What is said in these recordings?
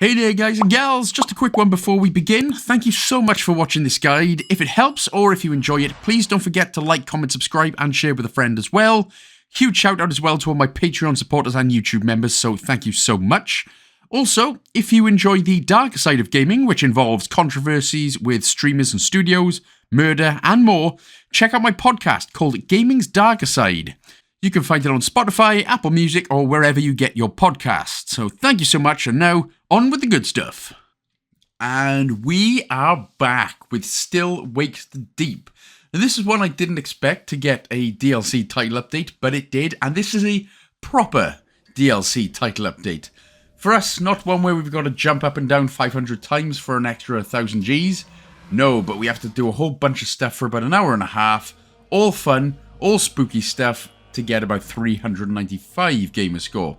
Hey there guys and gals, just a quick one before we begin. Thank you so much for watching this guide. If it helps or if you enjoy it, please don't forget to like, comment, subscribe and share with a friend as well. Huge shout out as well to all my Patreon supporters and YouTube members, so thank you so much. Also, if you enjoy the dark side of gaming, which involves controversies with streamers and studios, murder and more, check out my podcast called Gaming's Darker Side. You can find it on Spotify, Apple Music, or wherever you get your podcasts. So thank you so much, and now, on with the good stuff. And we are back with Still Wakes the Deep. Now, this is one I didn't expect to get a DLC title update, but it did, and this is a proper DLC title update. For us, not one where we've got to jump up and down 500 times for an extra 1,000 Gs. No, but we have to do a whole bunch of stuff for about an hour and a half. All fun, all spooky stuff, to get about 395 gamer score.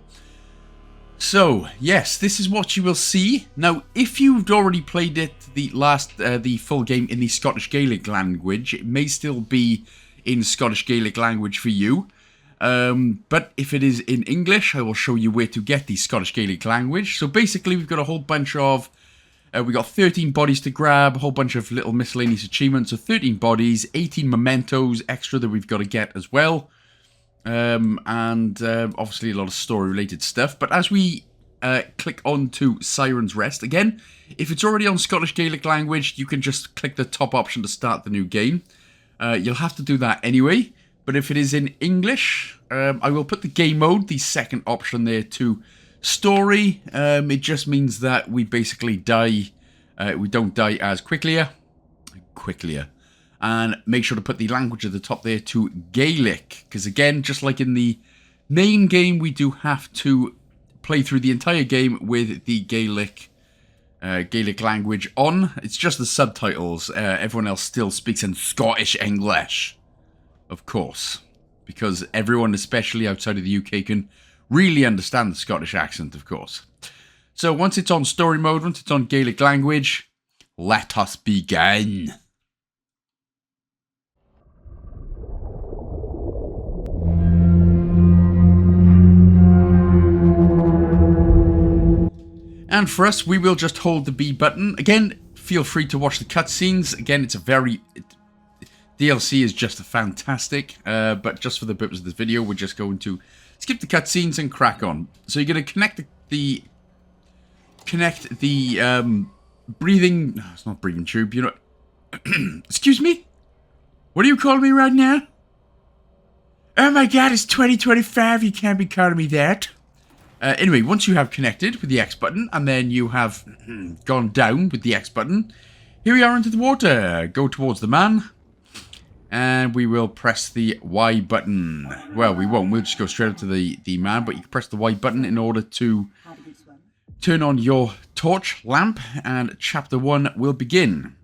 So, yes, this is what you will see. Now, if you've already played it, the full game in the Scottish Gaelic language, it may still be in Scottish Gaelic language for you. But if it is in English, I will show you where to get the Scottish Gaelic language. So basically, we've got a whole bunch of... we got 13 bodies to grab, a whole bunch of little miscellaneous achievements. So 13 bodies, 18 mementos extra that we've got to get as well. Obviously a lot of story related stuff, but as we click on to Sirens Rest, again, if it's already on Scottish Gaelic language, you can just click the top option to start the new game. You'll have to do that anyway, but if it is in English, I will put the game mode, the second option there, to story. It just means that we basically die, we don't die as quicklier. And make sure to put the language at the top there to Gaelic. Because again, just like in the main game, we do have to play through the entire game with the Gaelic language on. It's just the subtitles. Everyone else still speaks in Scottish English. Of course. Because everyone, especially outside of the UK, can really understand the Scottish accent, of course. So once it's on story mode, once it's on Gaelic language, let us begin. And for us, we will just hold the B button. Again, feel free to watch the cutscenes. Again, it's a DLC is just fantastic. But just for the purpose of this video, we're just going to skip the cutscenes and crack on. So you're going to connect the breathing... No, it's not breathing tube, you know... Excuse me? What are you calling me right now? Oh my god, it's 2025, you can't be calling me that. Anyway, once you have connected with the X button, and then you have gone down with the X button, here we are into the water. Go towards the man, and we will press the Y button. Well, we won't. We'll just go straight up to the man, but you can press the Y button in order to turn on your torch lamp, and Chapter 1 will begin.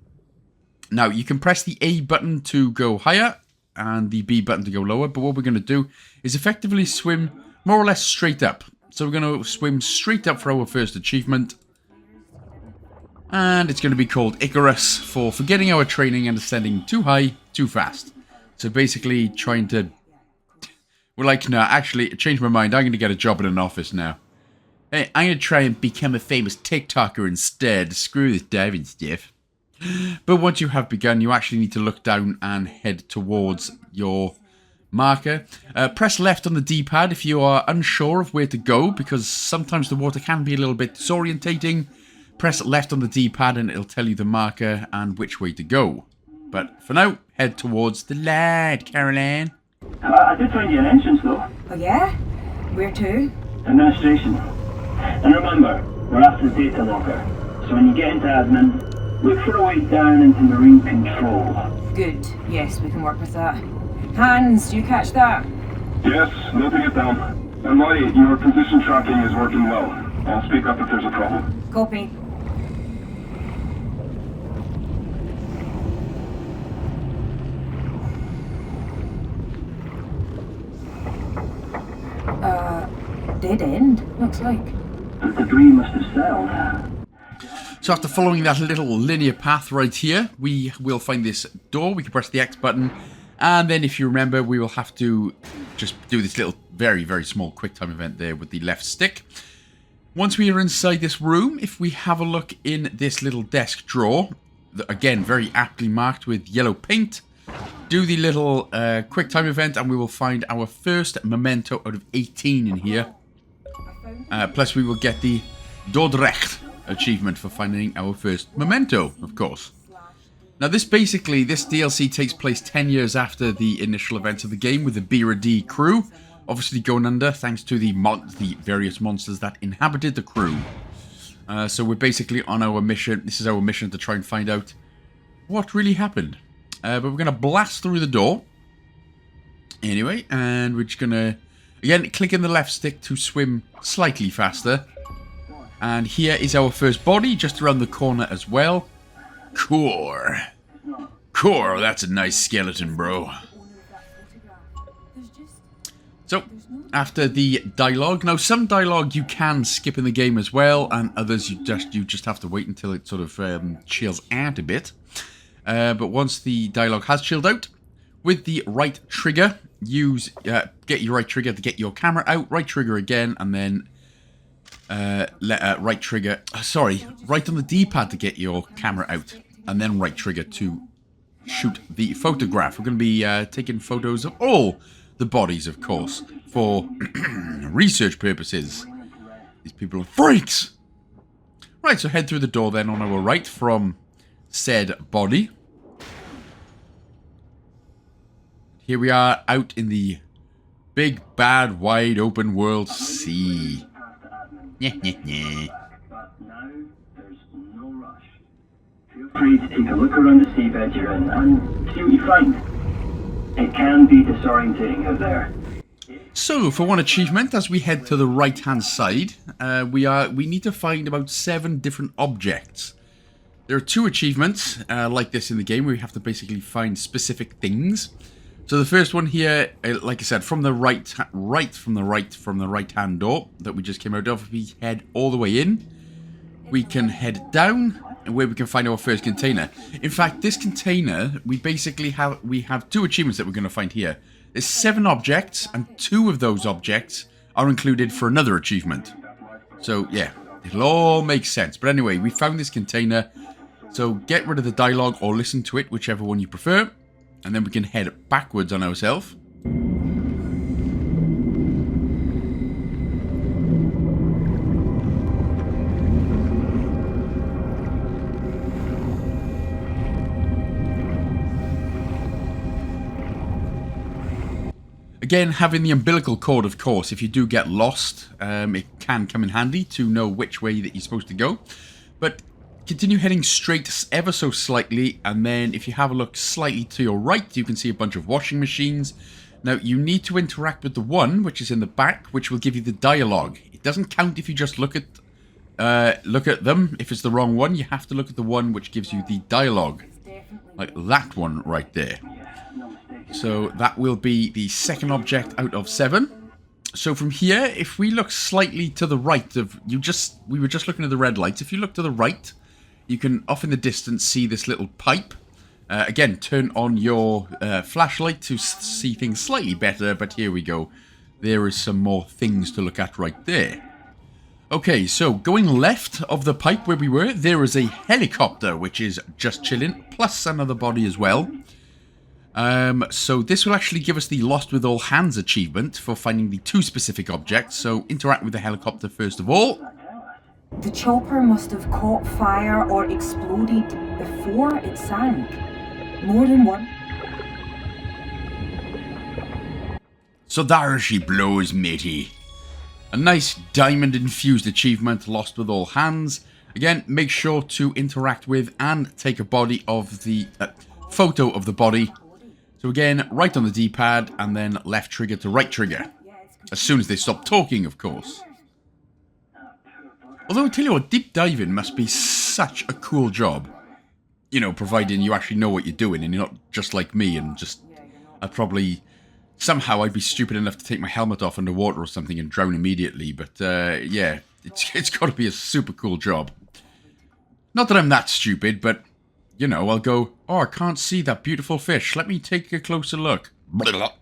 Now, you can press the A button to go higher, and the B button to go lower, but what we're going to do is effectively swim more or less straight up. So we're going to swim straight up for our first achievement. And it's going to be called Icarus for forgetting our training and ascending too high, too fast. So basically trying to... We're like, no, actually, change my mind. I'm going to get a job in an office now. Hey, I'm going to try and become a famous TikToker instead. Screw this diving stuff. But once you have begun, you actually need to look down and head towards your... marker. Press left on the D-pad if you are unsure of where to go, because sometimes the water can be a little bit disorientating. Press left on the D-pad and it'll tell you the marker and which way to go. But for now, head towards the light, Caroline. I did find you an entrance though. Oh yeah? Where to? Administration. And remember, we're after the data locker. So when you get into admin, look for a way down into marine control. Good. Yes, we can work with that. Hans, do you catch that? Yes, noting it down. And Lloyd, your position tracking is working well. I'll speak up if there's a problem. Copy. Dead end, looks like. The debris must have settled. So after following that little linear path right here, we will find this door. We can press the X button. And then if you remember, we will have to just do this little very, very small quick time event there with the left stick. Once we are inside this room, if we have a look in this little desk drawer, again, very aptly marked with yellow paint, do the little quick time event and we will find our first memento out of 18 in here. Plus we will get the Dordrecht achievement for finding our first memento, of course. Now this DLC takes place 10 years after the initial events of the game, with the eirigh crew obviously going under thanks to the various monsters that inhabited the crew. So we're basically on our mission. This is our mission to try and find out what really happened. But we're going to blast through the door. Anyway, and we're just going to, again, click in the left stick to swim slightly faster. And here is our first body, just around the corner as well. Core. Core, that's a nice skeleton, bro. So, after the dialogue, now some dialogue you can skip in the game as well, and others you just have to wait until it sort of chills out a bit. But once the dialogue has chilled out, with the right trigger, get your right trigger to get your camera out, right trigger again, and then right trigger, right on the D-pad to get your camera out, and then right trigger to shoot the photograph. We're going to be taking photos of all the bodies, of course, for research purposes. These people are freaks! Right, so head through the door then on our right from said body. Here we are out in the big, bad, wide open world sea. But now there's no rush. Feel free to take a look around the seabed you're in and see what you find. It can be disorientating out there. So, for one achievement, as we head to the right-hand side, we need to find about 7 different objects. There are 2 achievements like this in the game where we have to basically find specific things. So the first one here, like I said, from the right-hand door that we just came out of, we head all the way in. We can head down, and where we can find our first container. In fact, this container, we have 2 achievements that we're going to find here. There's 7 objects, and 2 of those objects are included for another achievement. So, yeah, it'll all make sense. But anyway, we found this container, so get rid of the dialogue or listen to it, whichever one you prefer. And then we can head backwards on ourselves. Again, having the umbilical cord, of course, if you do get lost, it can come in handy to know which way that you're supposed to go. But continue heading straight ever so slightly, and then if you have a look slightly to your right, you can see a bunch of washing machines. Now, you need to interact with the one which is in the back, which will give you the dialogue. It doesn't count if you just look at them. If it's the wrong one, you have to look at the one which gives you the dialogue. Like that one right there. So that will be the second object out of 7. So from here, if we look slightly to the right of we were just looking at the red lights. If you look to the right, you can off in the distance see this little pipe. Again, turn on your flashlight to see things slightly better, but here we go. There is some more things to look at right there. Okay, so going left of the pipe where we were, there is a helicopter which is just chilling, plus another body as well. So this will actually give us the Lost with All Hands achievement for finding the 2 specific objects. So interact with the helicopter first of all. The chopper must have caught fire or exploded before it sank. More than one. So there she blows, matey. A nice diamond-infused achievement, Lost with All Hands. Again, make sure to interact with and take a body of the photo of the body. So again, right on the D-pad, and then left trigger to right trigger. As soon as they stop talking, of course. Although, I tell you what, deep diving must be such a cool job. You know, providing you actually know what you're doing, and you're not just like me, and just... Somehow I'd be stupid enough to take my helmet off underwater or something and drown immediately, but, yeah, it's got to be a super cool job. Not that I'm that stupid, but... You know, I'll go, oh, I can't see that beautiful fish. Let me take a closer look. And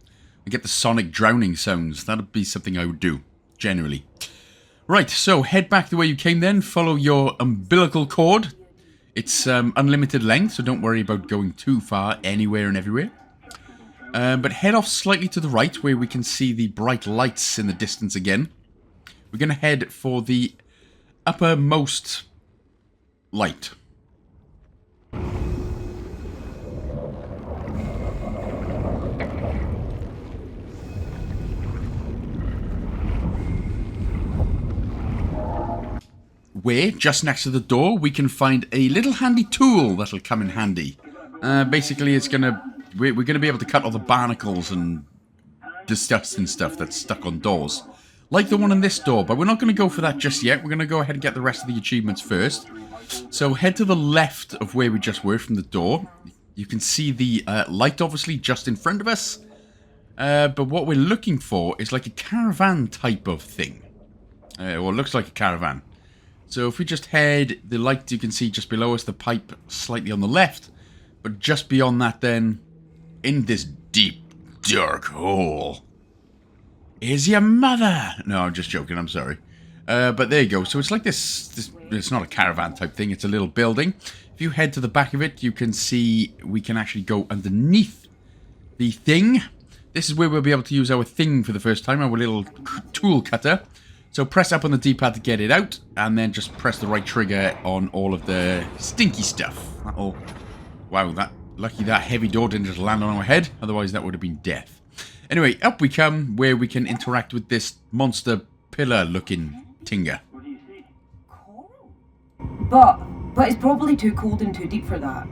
get the sonic drowning sounds. That'd be something I would do, generally. Right, so head back the way you came then. Follow your umbilical cord. It's unlimited length, so don't worry about going too far anywhere and everywhere. But head off slightly to the right where we can see the bright lights in the distance again. We're going to head for the uppermost light. Where, just next to the door, we can find a little handy tool that'll come in handy. Basically, we're gonna be able to cut all the barnacles and dust and stuff that's stuck on doors. Like the one in this door, but we're not going to go for that just yet. We're going to go ahead and get the rest of the achievements first. So head to the left of where we just were from the door. You can see the light, obviously, just in front of us. But what we're looking for is like a caravan type of thing. Well, it looks like a caravan. So if we just head, the light you can see just below us, the pipe slightly on the left. But just beyond that then, in this deep, dark hole, is your mother. No, I'm just joking, I'm sorry. But there you go. So it's like this, it's not a caravan type thing, it's a little building. If you head to the back of it, you can see we can actually go underneath the thing. This is where we'll be able to use our thing for the first time, our little tool cutter. So press up on the D-pad to get it out, and then just press the right trigger on all of the stinky stuff. That'll... Wow, lucky that heavy door didn't just land on our head, otherwise that would have been death. Anyway, up we come, where we can interact with this monster pillar-looking tinger. Coral? But it's probably too cold and too deep for that.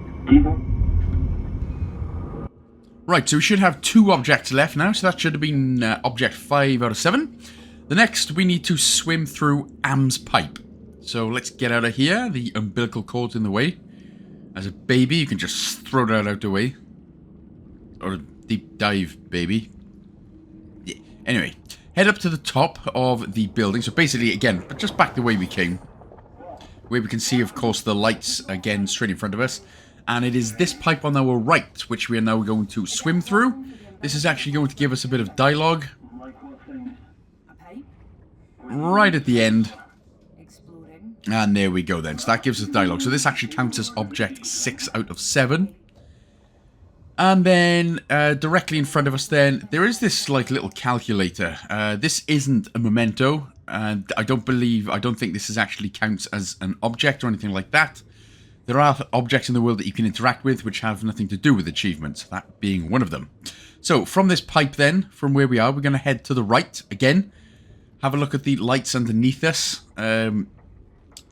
Right, so we should have 2 objects left now, so that should have been object 5 out of 7. The next, we need to swim through Am's pipe. So let's get out of here. The umbilical cord's in the way. As a baby, you can just throw that out the way. Or a deep dive, baby. Yeah. Anyway, head up to the top of the building. So basically, again, just back the way we came. Where we can see, of course, the lights, again, straight in front of us. And it is this pipe on our right, which we are now going to swim through. This is actually going to give us a bit of dialogue. Right at the end. And there we go then. So that gives us dialogue. So this actually counts as object 6 out of 7. And then directly in front of us then, there is this like little calculator. This isn't a memento. And I don't think this is actually counts as an object or anything like that. There are objects in the world that you can interact with which have nothing to do with achievements, that being one of them. So from this pipe then, from where we are, we're going to head to the right again. Have a look at the lights underneath us. Now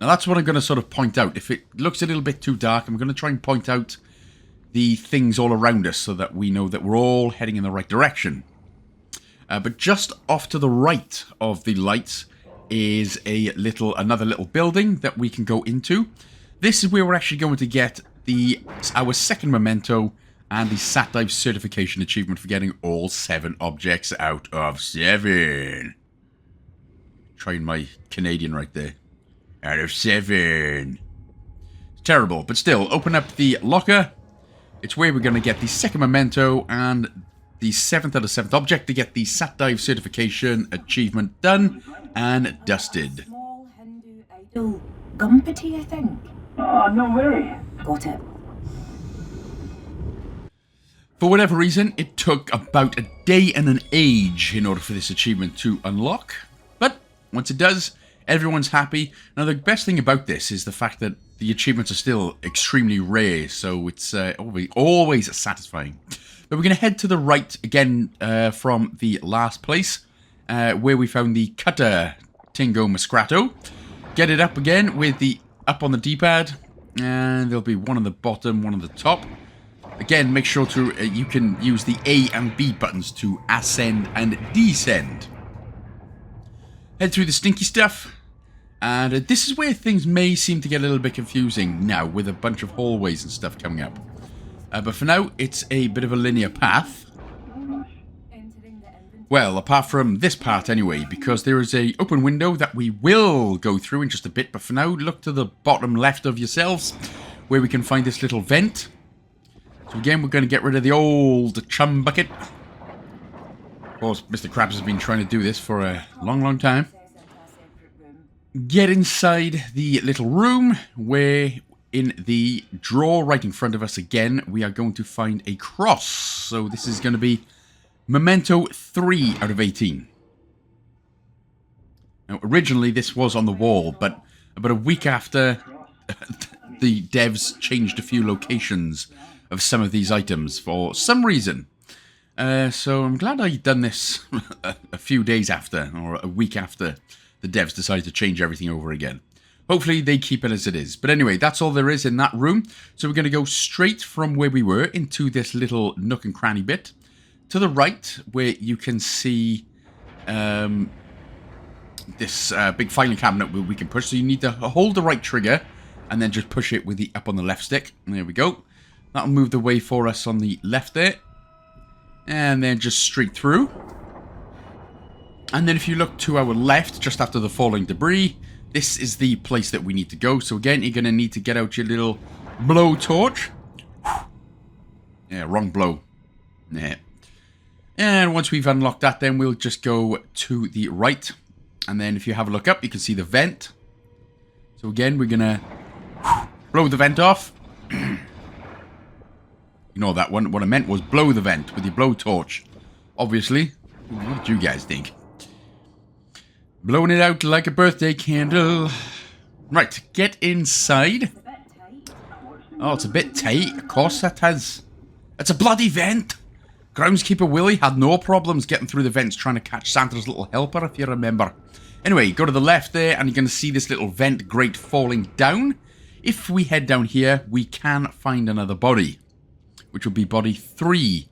that's what I'm going to sort of point out. If it looks a little bit too dark, I'm going to try and point out the things all around us so that we know that we're all heading in the right direction. But just off to the right of the lights is another little building that we can go into. This is where we're actually going to get our second memento and the Sat Dive certification achievement for getting all 7 objects out of 7. Trying my Canadian right there. Out of 7. It's terrible, but still, open up the locker. It's where we're going to get the second memento and the 7th out of 7th object to get the Sat Dive certification achievement done and dusted. Small Hindu idol. Gumpity, I think. Oh, no way. Got it. For whatever reason, it took about a day and an age in order for this achievement to unlock. But once it does, everyone's happy. Now, the best thing about this is the fact that the achievements are still extremely rare, so it's always satisfying. But we're going to head to the right again from the last place, where we found the Cutter Tingo Muscrato. Get it up again with the up on the D-pad, and there'll be one on the bottom, one on the top. Again, make sure to you can use the A and B buttons to ascend and descend. Head through the stinky stuff, and this is where things may seem to get a little bit confusing now, with a bunch of hallways and stuff coming up. But for now, it's a bit of a linear path. Well, apart from this part anyway, because there is a open window that we will go through in just a bit. But for now, look to the bottom left of yourselves, where we can find this little vent. So again, we're going to get rid of the old chum bucket. Of course, Mr. Krabs has been trying to do this for a long, long time. get inside the little room where in the drawer right in front of us again, we are going to find a cross. So this is going to be Memento 3 out of 18. Now, originally this was on the wall, but about a week after, the devs changed a few locations of some of these items for some reason. So I'm glad I'd done this a few days after, or a week after the devs decided to change everything over again. Hopefully they keep it as it is. But anyway, that's all there is in that room. So we're going to go straight from where we were into this little nook and cranny bit. To the right, where you can see this big filing cabinet where we can push. So you need to hold the right trigger and then just push it with the up on the left stick. And there we go. That'll move the way for us on the left there. And then just straight through. And then if you look to our left, just after the falling debris, this is the place that we need to go. So again, you're going to need to get out your little blow torch. Yeah, wrong blow. Yeah. And once we've unlocked that, then we'll just go to the right. And then if you have a look up, you can see the vent. So again, we're going to blow the vent off. Ignore that one. What I meant was blow the vent with your blow torch. Obviously. What do you guys think? Blowing it out like a birthday candle. Right, get inside. Oh, it's a bit tight. Of course that has. It's a bloody vent. Groundskeeper Willie had no problems getting through the vents trying to catch Santa's little helper, if you remember. Anyway, go to the left there, and you're going to see this little vent grate falling down. If we head down here, we can find another body, which will be body 3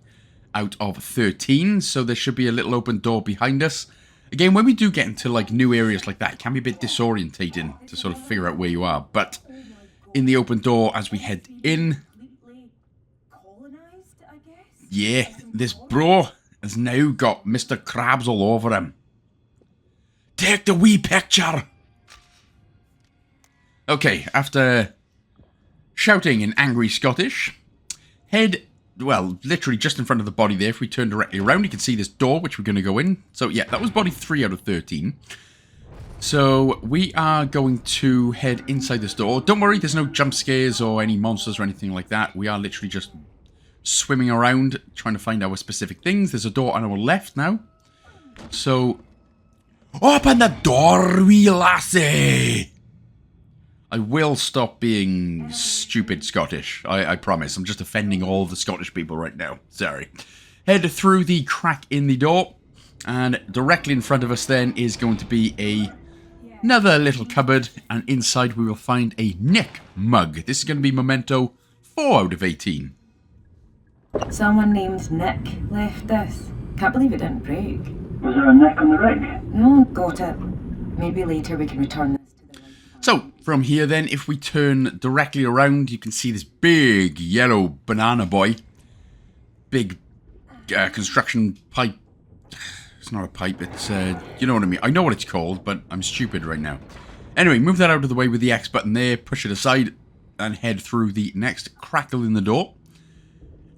out of 13. So there should be a little open door behind us. Again, when we do get into like new areas like that, it can be a bit disorientating to sort of figure out where you are. But in the open door as we head in, yeah, this bro has now got Mr. Krabs all over him. Take the wee picture. Okay, after shouting in angry Scottish, head, well, literally just in front of the body there. If we turn directly around, you can see this door, which we're going to go in. So, yeah, that was body 3 out of 13. So, we are going to head inside this door. Don't worry, there's no jump scares or any monsters or anything like that. We are literally just swimming around, trying to find our specific things. There's a door on our left now. So, open the door, wee lassie! I will stop being stupid Scottish. I promise. I'm just offending all the Scottish people right now. Sorry. Head through the crack in the door. And directly in front of us then is going to be another little cupboard. And inside we will find a Nic Mug. This is going to be Memento 4 out of 18. Someone named Nick left this. Can't believe it didn't break. Was there a nick on the rig? No, got it. Maybe later we can return this to the right. So, from here then, if we turn directly around, you can see this big yellow banana boy. Big construction pipe. It's not a pipe, it's, you know what I mean. I know what it's called, but I'm stupid right now. Anyway, move that out of the way with the X button there, push it aside, and head through the next crackle in the door.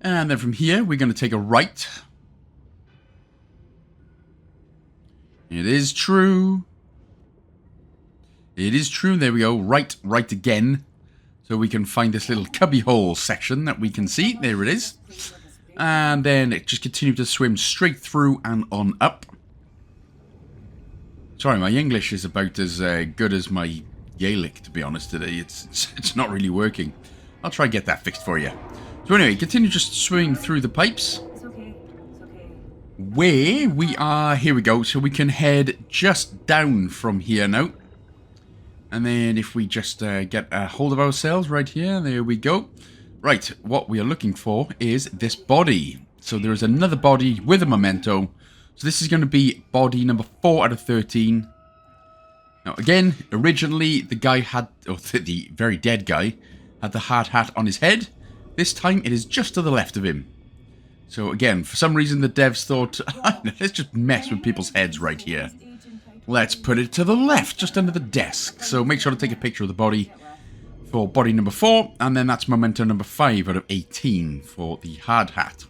And then from here, we're going to take a right. It is true. It is true. There we go. Right again. So we can find this little cubbyhole section that we can see. There it is. And then just continue to swim straight through and on up. Sorry, my English is about as good as my Gaelic, to be honest, today. It's not really working. I'll try and get that fixed for you. So anyway, continue just swimming through the pipes. It's okay. It's okay. Where we are, here we go. So we can head just down from here now. And then if we just get a hold of ourselves right here, there we go. Right, what we are looking for is this body. So there is another body with a memento. So this is going to be body number 4 out of 13. Now again, originally the guy had, or the very dead guy, had the hard hat on his head. This time it is just to the left of him. So again, for some reason the devs thought, let's just mess with people's heads right here. Let's put it to the left, just under the desk. So make sure to take a picture of the body for body number 4. And then that's memento number 5 out of 18 for the hard hat.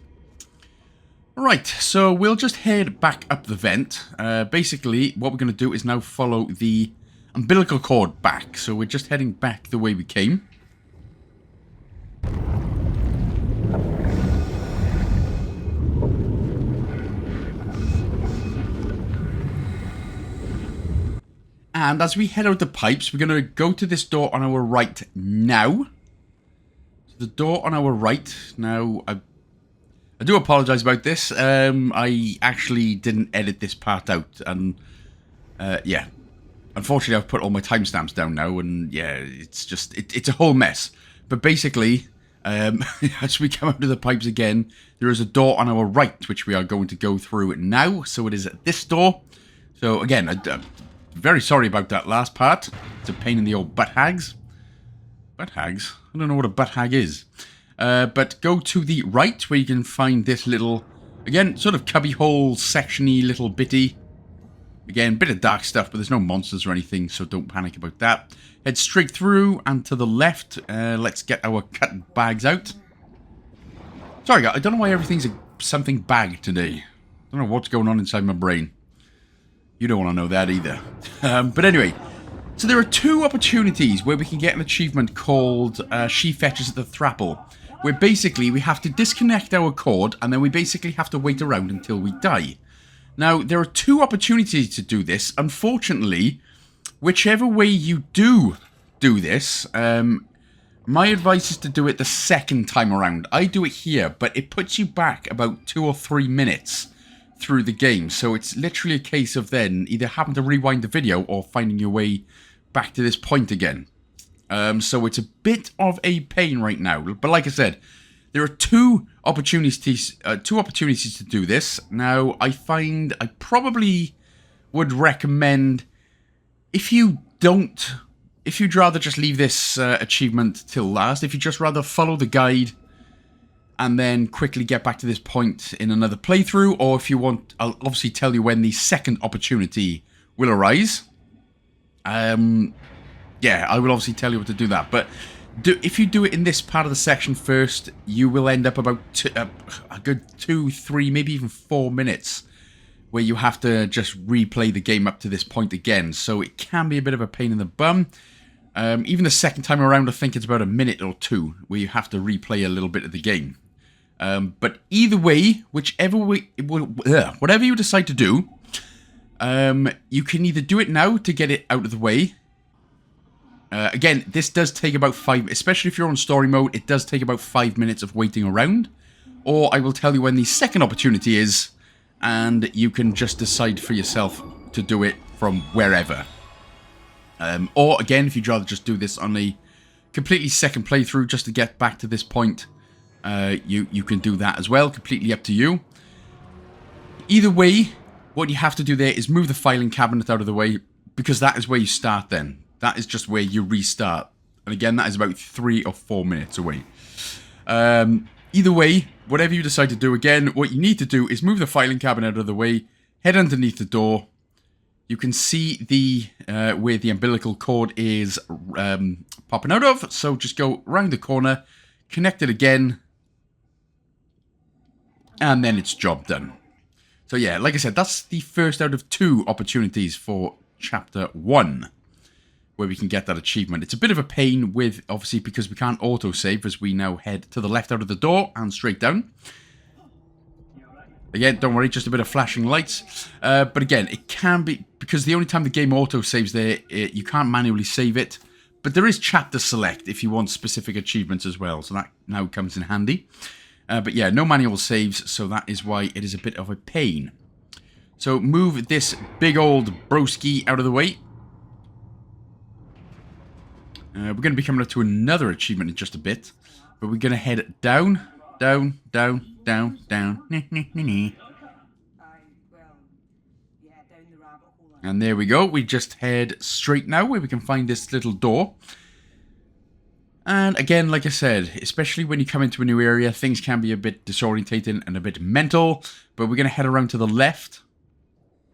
Right, so we'll just head back up the vent. Basically, what we're going to do is now follow the umbilical cord back. So we're just heading back the way we came. And as we head out the pipes, we're going to go to this door on our right now. So the door on our right. Now, I do apologise about this. I actually didn't edit this part out. And, yeah. Unfortunately, I've put all my timestamps down now. And, yeah, it's just, it's a whole mess. But basically, as we come out of the pipes again, there is a door on our right, which we are going to go through now. So it is this door. So, again, very sorry about that last part. It's a pain in the old butt hags. Butt hags? I don't know what a butt hag is. But go to the right where you can find this little, again, sort of cubbyhole section-y little bitty. Again, bit of dark stuff, but there's no monsters or anything, so don't panic about that. Head straight through and to the left. Let's get our cut bags out. Sorry, guys, I don't know why everything's something bag today. I don't know what's going on inside my brain. You don't want to know that either. But anyway, so there are two opportunities where we can get an achievement called She Fetches the Thrapple, where basically we have to disconnect our cord and then we basically have to wait around until we die. Now, there are two opportunities to do this. Unfortunately, whichever way you do this, my advice is to do it the second time around. I do it here, but it puts you back about 2 or 3 minutes through the game, so it's literally a case of then either having to rewind the video or finding your way back to this point again. So it's a bit of a pain right now, but like I said, there are two opportunities to do this. Now, I find I probably would recommend if you'd rather just leave this achievement till last, if you'd just rather follow the guide and then quickly get back to this point in another playthrough, or if you want, I'll obviously tell you when the second opportunity will arise. Yeah, I will obviously tell you what to do that, but if you do it in this part of the section first, you will end up about a good 2, 3, maybe even 4 minutes where you have to just replay the game up to this point again, so it can be a bit of a pain in the bum. Even the second time around, I think it's about a minute or 2 where you have to replay a little bit of the game. But either way, whatever you decide to do, you can either do it now to get it out of the way. Again, this does take about 5, especially if you're on story mode, it does take about 5 minutes of waiting around. Or I will tell you when the second opportunity is, and you can just decide for yourself to do it from wherever. Or again, if you'd rather just do this on a completely second playthrough just to get back to this point, you can do that as well, completely up to you. Either way, what you have to do there is move the filing cabinet out of the way, because that is where you start then. That is just where you restart. And again, that is about 3 or 4 minutes away. Either way, whatever you decide to do, again, what you need to do is move the filing cabinet out of the way, head underneath the door. You can see the where the umbilical cord is popping out of. So just go round the corner, connect it again, and then it's job done. So yeah, like I said, that's the first out of 2 opportunities for Chapter 1, where we can get that achievement. It's a bit of a pain with, obviously, because we can't autosave as we now head to the left out of the door and straight down. Again, don't worry, just a bit of flashing lights. But again, it can be, because the only time the game autosaves there, you can't manually save it. But there is chapter select if you want specific achievements as well, so that now comes in handy. But yeah, no manual saves, so that is why it is a bit of a pain. So move this big old broski out of the way. We're going to be coming up to another achievement in just a bit. But we're going to head down, down, down, down, down. And there we go. We just head straight now where we can find this little door. And again, like I said, especially when you come into a new area, things can be a bit disorientating and a bit mental. But we're going to head around to the left.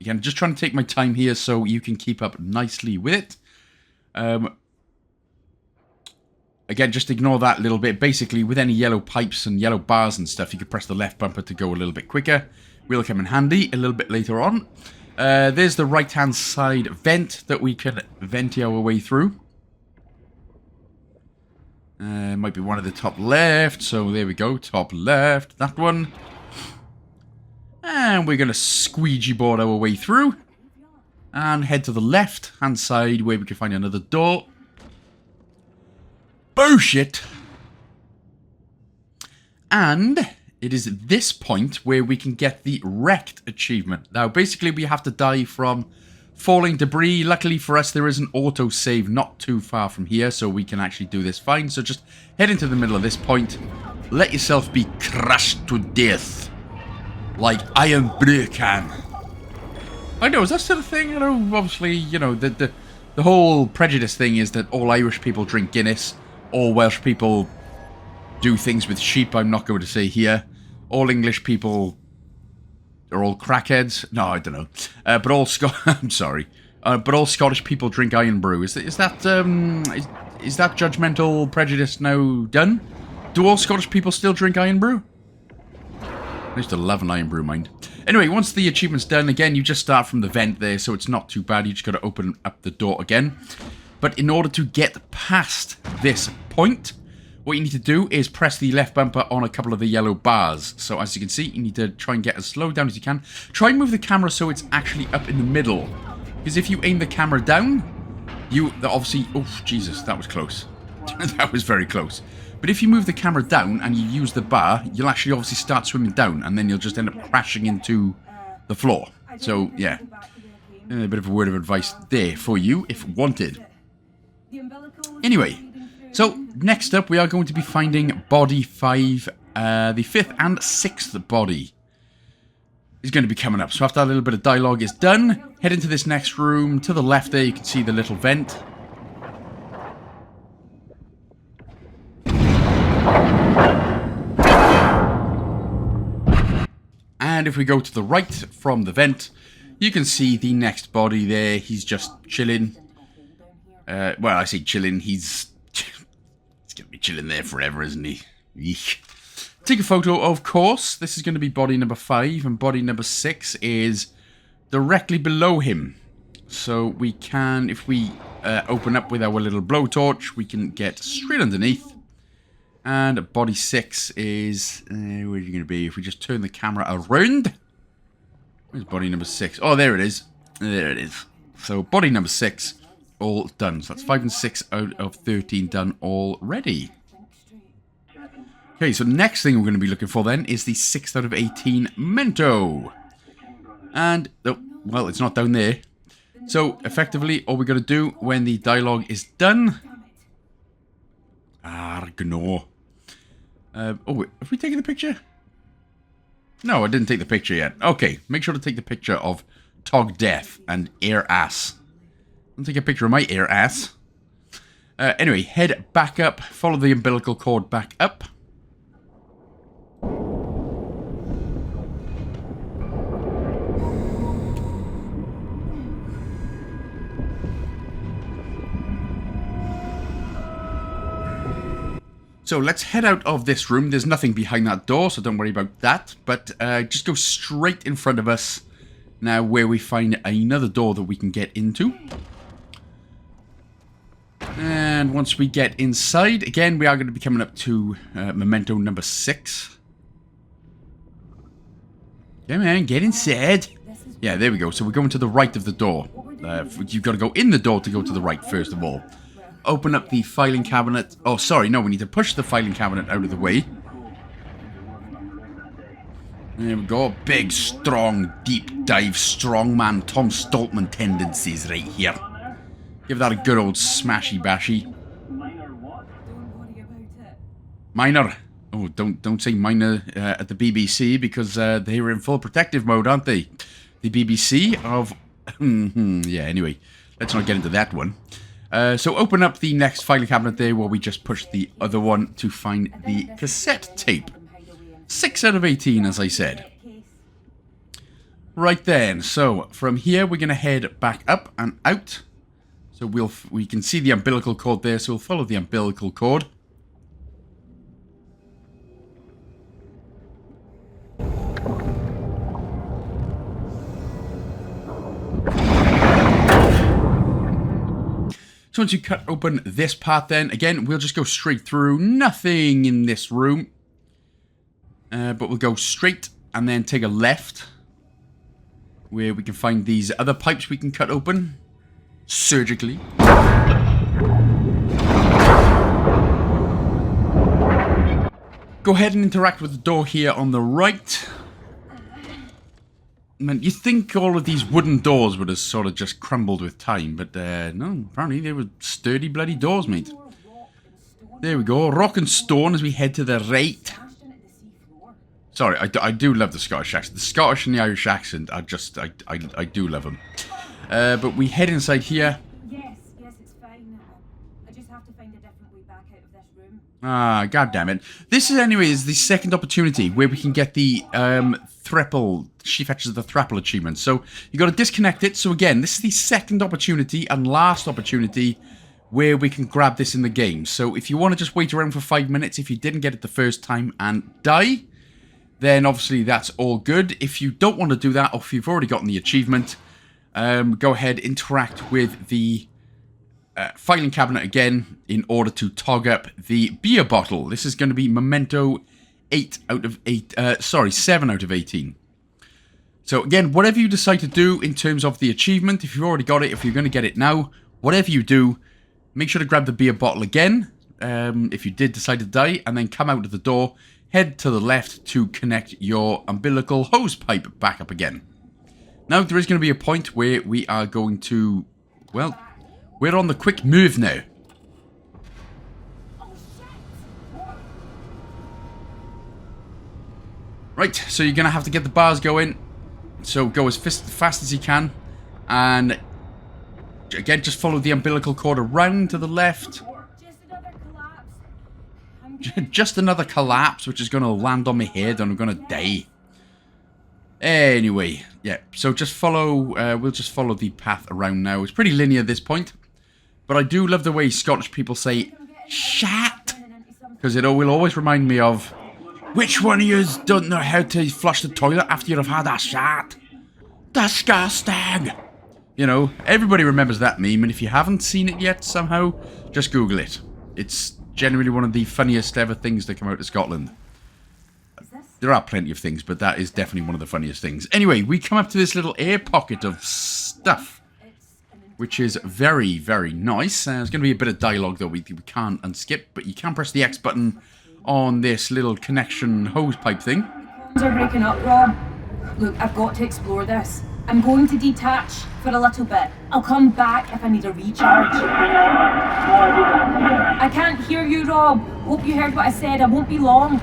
Again, just trying to take my time here so you can keep up nicely with it. Again, just ignore that little bit. Basically, with any yellow pipes and yellow bars and stuff, you can press the left bumper to go a little bit quicker. Will come in handy a little bit later on. There's the right-hand side vent that we can venti our way through. Might be one at the top left, so there we go, top left, that one. And we're going to squeegee board our way through. And head to the left-hand side where we can find another door. Bullshit! And it is this point where we can get the wrecked achievement. Now, basically, we have to die from falling debris. Luckily for us, there is an auto-save not too far from here, so we can actually do this fine. So just head into the middle of this point. Let yourself be crushed to death. Like Iron Brew can. I know, is that still a thing? You know, obviously, you know, the whole prejudice thing is that all Irish people drink Guinness. All Welsh people do things with sheep, I'm not going to say here. All English people are all crackheads. No, I don't know. But all I'm sorry. But all Scottish people drink Iron Brew. Is that judgmental prejudice now done? Do all Scottish people still drink Iron Brew? I used to love an Iron Brew, mind. Anyway, once the achievement's done, again, you just start from the vent there, so it's not too bad. You just got to open up the door again. But in order to get past this point, what you need to do is press the left bumper on a couple of the yellow bars. So as you can see, you need to try and get as slow down as you can. Try and move the camera so it's actually up in the middle. Because if you aim the camera down, obviously... Oh, Jesus, that was close. That was very close. But if you move the camera down and you use the bar, you'll actually obviously start swimming down, and then you'll just end up crashing into the floor. So, yeah. A bit of a word of advice there for you, if wanted. Anyway, so next up we are going to be finding body 5. The 5th and 6th body is going to be coming up. So after that little bit of dialogue is done, head into this next room. To the left there you can see the little vent. And if we go to the right from the vent, you can see the next body there. He's just chilling. Well, I say chilling. He's going to be chilling there forever, isn't he? Eek. Take a photo, of course. This is going to be body number 5, and body number 6 is directly below him. So we can, if we open up with our little blowtorch, we can get straight underneath. And body 6 is... where are you going to be? If we just turn the camera around. Where's body number 6? Oh, there it is. There it is. So, body number 6, all done. So, that's 5 and 6 out of 13 done already. Okay, so next thing we're going to be looking for then is the 6th out of 18 Memento. And, oh, well, it's not down there. So, effectively, all we're going to do when the dialogue is done... Gno. Oh, wait, have we taken the picture? No, I didn't take the picture yet. Okay, make sure to take the picture of Tog Death and Air Ass. I'll take a picture of my air ass. Anyway, head back up, follow the umbilical cord back up. So let's head out of this room. There's nothing behind that door, so don't worry about that. But just go straight in front of us now where we find another door that we can get into. And once we get inside, again, we are going to be coming up to Memento number 6. Come on, get inside. Yeah, there we go. So we're going to the right of the door. You've got to go in the door to go to the right, first of all. Open up the filing cabinet. Oh, sorry, no, we need to push the filing cabinet out of the way. There we go. Big, strong, deep dive, strongman Tom Stoltman tendencies right here. Give that a good old smashy bashy. Minor. Oh, don't say minor at the BBC, because they were in full protective mode, aren't they? The BBC of... yeah, anyway. Let's not get into that one. So open up the next filing cabinet there where we just push the other one to find the cassette tape. 6 out of 18, as I said. Right then, so from here we're going to head back up and out. So we can see the umbilical cord there, so we'll follow the umbilical cord. So once you cut open this part then, again, we'll just go straight through. Nothing in this room. But we'll go straight and then take a left. Where we can find these other pipes we can cut open. Surgically. Go ahead and interact with the door here on the right. Man, you think all of these wooden doors would have sort of just crumbled with time, but no, apparently they were sturdy bloody doors, mate. There we go, rock and stone as we head to the right. Sorry, I do love the Scottish accent. The Scottish and the Irish accent are just, I do love them. But we head inside here. Yes, it's fine. I just have to find a different way back out of this room. Ah, god damn it. This is anyways the second opportunity where we can get the Thrapple, she fetches the Thrapple achievement. So you got to disconnect it. So again, this is the second opportunity and last opportunity where we can grab this in the game. So if you want to just wait around for 5 minutes, if you didn't get it the first time and die, then obviously that's all good. If you don't want to do that, or if you've already gotten the achievement, go ahead, interact with the filing cabinet again in order to tog up the beer bottle. This is going to be Memento 7 out of 18. So again, whatever you decide to do in terms of the achievement, if you've already got it, if you're going to get it now, whatever you do, make sure to grab the beer bottle again, if you did decide to die, and then come out of the door, head to the left to connect your umbilical hose pipe back up again. Now, there is going to be a point where we are going to, well, we're on the quick move now. Right, so you're going to have to get the bars going. So go as fast as you can. And again, just follow the umbilical cord around to the left. Just another collapse. Just another collapse, which is going to land on my head and I'm going to die. Anyway, yeah, so just follow, we'll just follow the path around now. It's pretty linear at this point. But I do love the way Scottish people say, shat. Because it will always remind me of, which one of you don't know how to flush the toilet after you've had a shat? Disgusting! You know, everybody remembers that meme, and if you haven't seen it yet somehow, just Google it. It's generally one of the funniest ever things that come out of Scotland. There are plenty of things, but that is definitely one of the funniest things. Anyway, we come up to this little air pocket of stuff, which is very, very nice. There's going to be a bit of dialogue, though, we can't unskip, but you can press the X button on this little connection hose pipe thing. They're breaking up, Rob. Look, I've got to explore this. I'm going to detach for a little bit. I'll come back if I need a recharge. I can't hear you, Rob. Hope you heard what I said. I won't be long.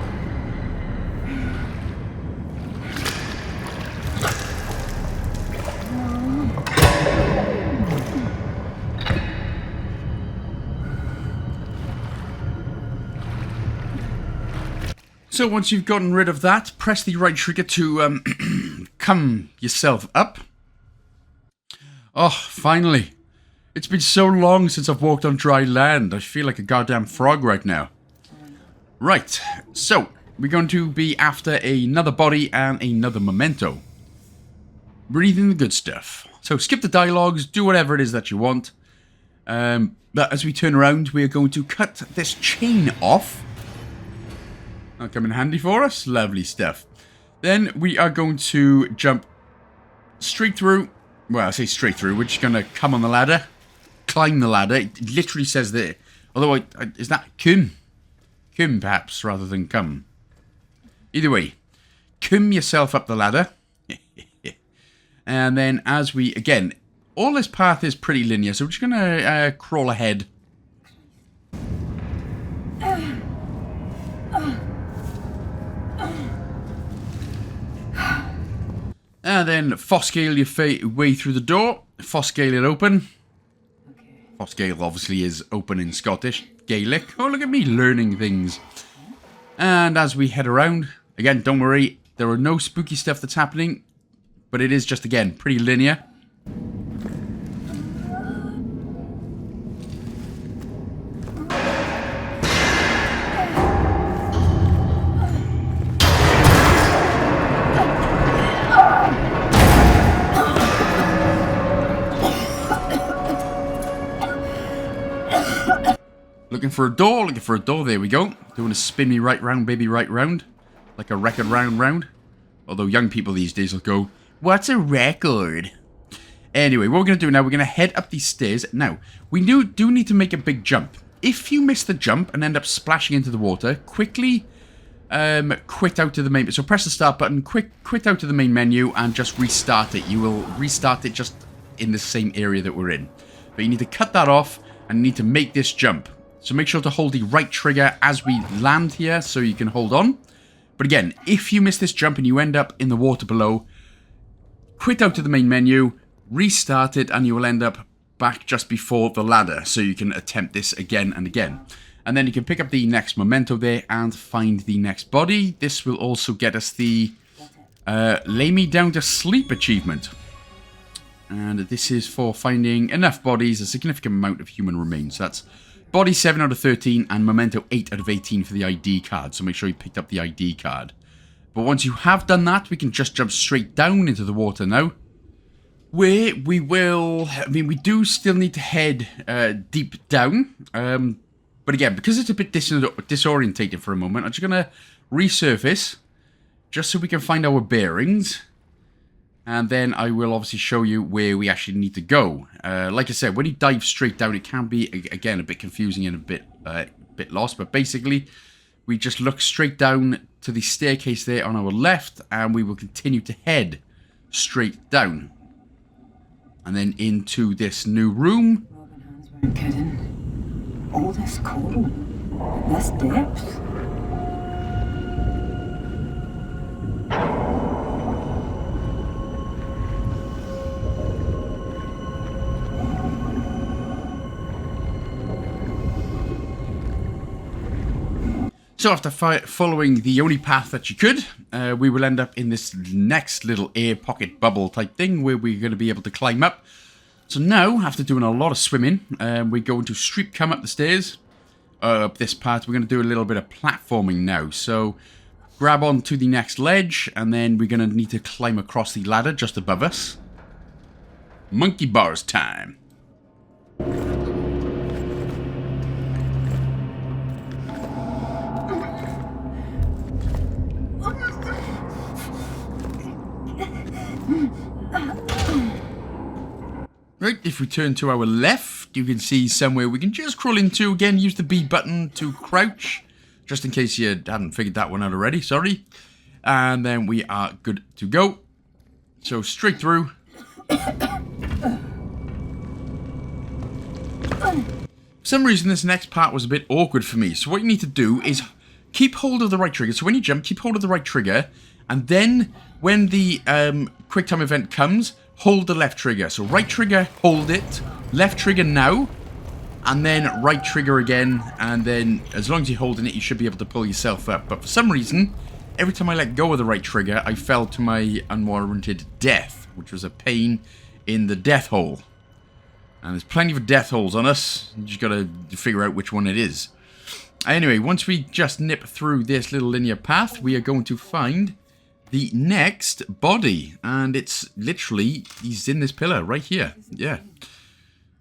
So once you've gotten rid of that, press the right trigger to come yourself up. Oh, finally. It's been so long since I've walked on dry land. I feel like a goddamn frog right now. Right, so we're going to be after another body and another memento. Breathing the good stuff. So skip the dialogues, do whatever it is that you want. But as we turn around, we are going to cut this chain off. That'll come in handy for us. Lovely stuff. Then we are going to jump straight through. Well, I say straight through. We're just going to come on the ladder. Climb the ladder. It literally says there. Although, is that cum? Cum, perhaps, rather than come. Either way. Cum yourself up the ladder. And then as we, again, all this path is pretty linear. So we're just going to crawl ahead. And then Foscale your way through the door. Foscale it open. Foscale obviously is open in Scottish. Gaelic. Oh, look at me learning things. And as we head around, again, don't worry. There are no spooky stuff that's happening. But it is just, again, pretty linear. Looking for a door, looking for a door. There we go. Doing a spin me right round, baby, right round. Like a record round. Although young people these days will go, what's a record? Anyway, what we're going to do now, we're going to head up these stairs. Now, we do need to make a big jump. If you miss the jump and end up splashing into the water, quickly quit out to the main... So press the start button, quit out to the main menu, and just restart it. You will restart it just in the same area that we're in. But you need to cut that off, and you need to make this jump. So make sure to hold the right trigger as we land here, so you can hold on. But again, if you miss this jump and you end up in the water below, quit out to the main menu, restart it, and you will end up back just before the ladder, so you can attempt this again and again. And then you can pick up the next memento there and find the next body. This will also get us the lay me down to sleep achievement. And this is for finding enough bodies, a significant amount of human remains. So that's body 7 out of 13 and memento 8 out of 18 for the ID card. So make sure you picked up the ID card. But once you have done that, we can just jump straight down into the water now. Where we will... I mean, we do still need to head deep down. But again, because it's a bit disorientated for a moment, I'm just going to resurface. Just so we can find our bearings. And then I will obviously show you where we actually need to go. Like I said, when you dive straight down, it can be, again, a bit confusing and a bit lost. But basically, we just look straight down to the staircase there on our left. And we will continue to head straight down. And then into this new room. Robin hands weren't kidding. All this coal, this depth. So after following the only path that you could, we will end up in this next little air pocket bubble type thing where we're going to be able to climb up. So now, after doing a lot of swimming, we're going to come up the stairs. Up this part, we're going to do a little bit of platforming now. So grab onto the next ledge, and then we're going to need to climb across the ladder just above us. Monkey bars time. Right, if we turn to our left, you can see somewhere we can just crawl into. Again, use the B button to crouch, just in case you hadn't figured that one out already, sorry. And then we are good to go. So straight through. For some reason, this next part was a bit awkward for me. So what you need to do is keep hold of the right trigger. So when you jump, keep hold of the right trigger. And then when the quick time event comes, hold the left trigger. So right trigger, hold it. Left trigger now. And then right trigger again. And then as long as you're holding it, you should be able to pull yourself up. But for some reason, every time I let go of the right trigger, I fell to my unwarranted death, which was a pain in the death hole. And there's plenty of death holes on us. You just got to figure out which one it is. Anyway, once we just nip through this little linear path, we are going to find the next body. And it's literally, he's in this pillar right here. Yeah.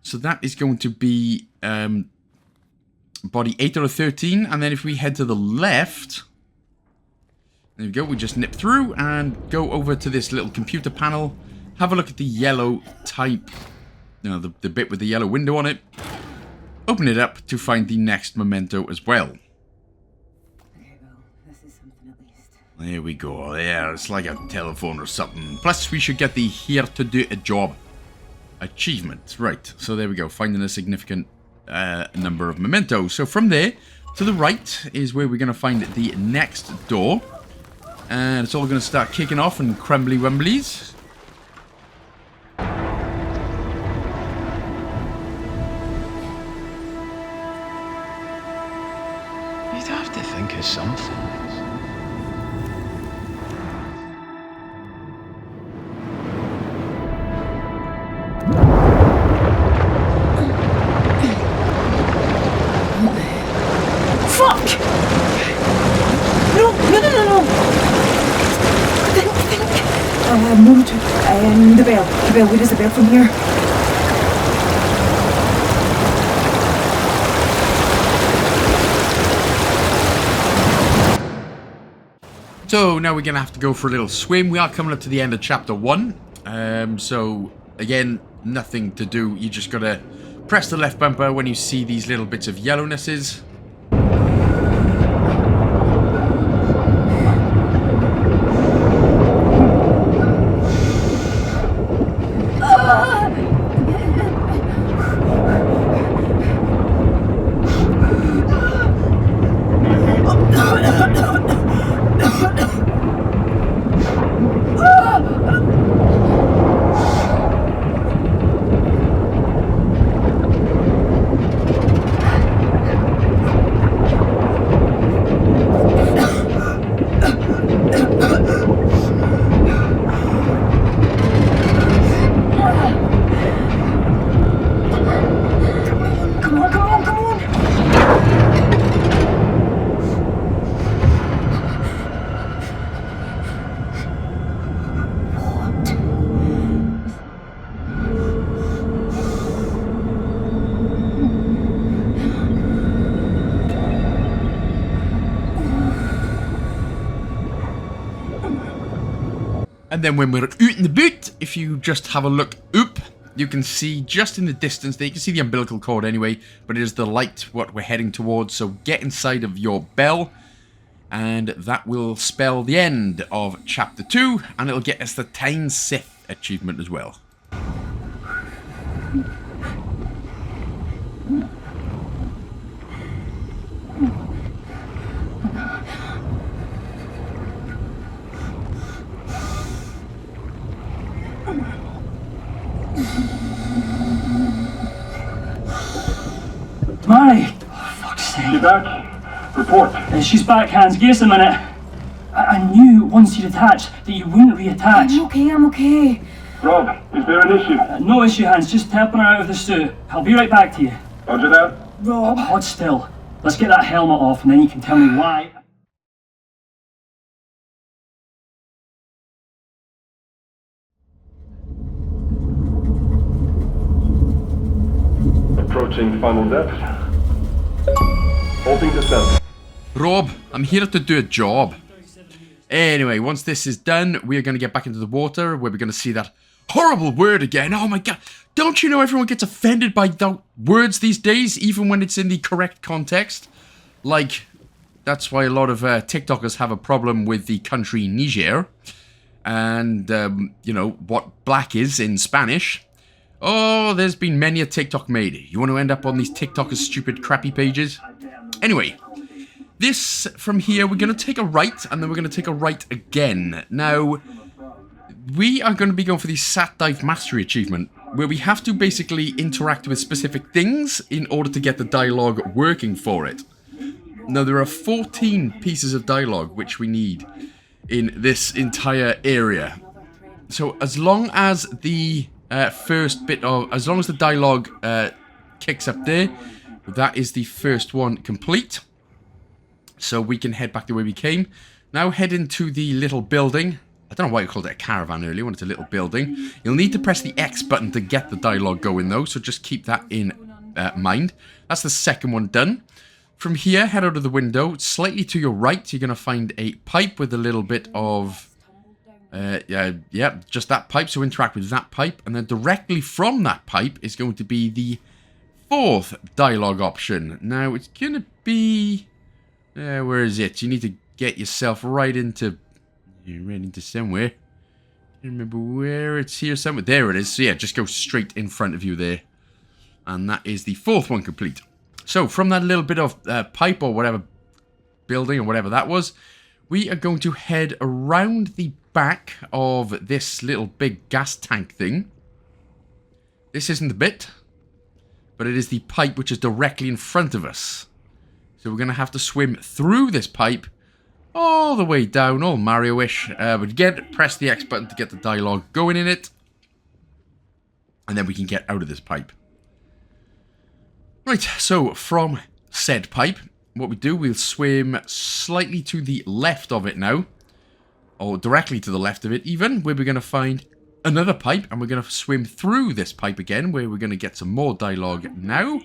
So that is going to be body 8 out of 13. And then if we head to the left, there we go. We just nip through and go over to this little computer panel. Have a look at the yellow type, you know, the bit with the yellow window on it. Open it up to find the next memento as well. Okay, well, this is something at least. There we go. Yeah, it's like a telephone or something. Plus, we should get the here to do a job achievement. Right, so there we go. Finding a significant number of mementos. So from there to the right is where we're going to find the next door. And it's all going to start kicking off and crumbly wumblies. You'd have to think of something. Fuck! No. Move to the bell. Where does the bell from here? So now we're going to have to go for a little swim. We are coming up to the end of chapter 1. So again, nothing to do. You just got to press the left bumper when you see these little bits of yellownesses. And then when we're out in the boot, if you just have a look up, you can see just in the distance there, you can see the umbilical cord anyway, but it is the light what we're heading towards. So get inside of your bell, and that will spell the end of chapter 2, and it'll get us the Teine-sith achievement as well. Mahria! Oh, fuck's sake. You back? Report. She's back, Hans. Give us a minute. I knew once you'd attached that you wouldn't reattach. I'm okay. Rob, is there an issue? No issue, Hans. Just helping her out of the suit. I'll be right back to you. Roger that. Rob. Hold still. Let's get that helmet off and then you can tell me why. Approaching final depth. Halting descent. Rob, I'm here to do a job. Anyway, once this is done, we're going to get back into the water where we're going to see that horrible word again. Oh my god. Don't you know everyone gets offended by the words these days, even when it's in the correct context? Like, that's why a lot of TikTokers have a problem with the country Niger. And, you know, what black is in Spanish. Oh, there's been many a TikTok made. You want to end up on these TikTokers' stupid crappy pages? Anyway, this, from here, we're going to take a right, and then we're going to take a right again. Now, we are going to be going for the Sat Dive Mastery achievement, where we have to basically interact with specific things in order to get the dialogue working for it. Now, there are 14 pieces of dialogue which we need in this entire area. So, as long as the first bit of, as long as the dialogue kicks up there, that is the first one complete. So we can head back the way we came. Now head into the little building. I don't know why you called it a caravan earlier when it's a little building. You'll need to press the X button to get the dialogue going though, so just keep that in mind. That's the second one done. From here, head out of the window. Slightly to your right, you're going to find a pipe with a little bit of... yeah, just that pipe, so interact with that pipe. And then directly from that pipe is going to be the fourth dialogue option. Now, it's going to be... where is it? You need to get yourself right into somewhere. I don't remember where it's here somewhere. There it is. So yeah, just go straight in front of you there. And that is the fourth one complete. So from that little bit of pipe or whatever, building or whatever that was, we are going to head around the back of this little big gas tank thing. This isn't the bit, but it is the pipe which is directly in front of us. So we're going to have to swim through this pipe all the way down, all Mario-ish. But again, press the X button to get the dialogue going in it. And then we can get out of this pipe. Right, so from said pipe, what we do, we'll swim slightly to the left of it now. Or directly to the left of it even, where we're going to find another pipe. And we're going to swim through this pipe again, where we're going to get some more dialogue now.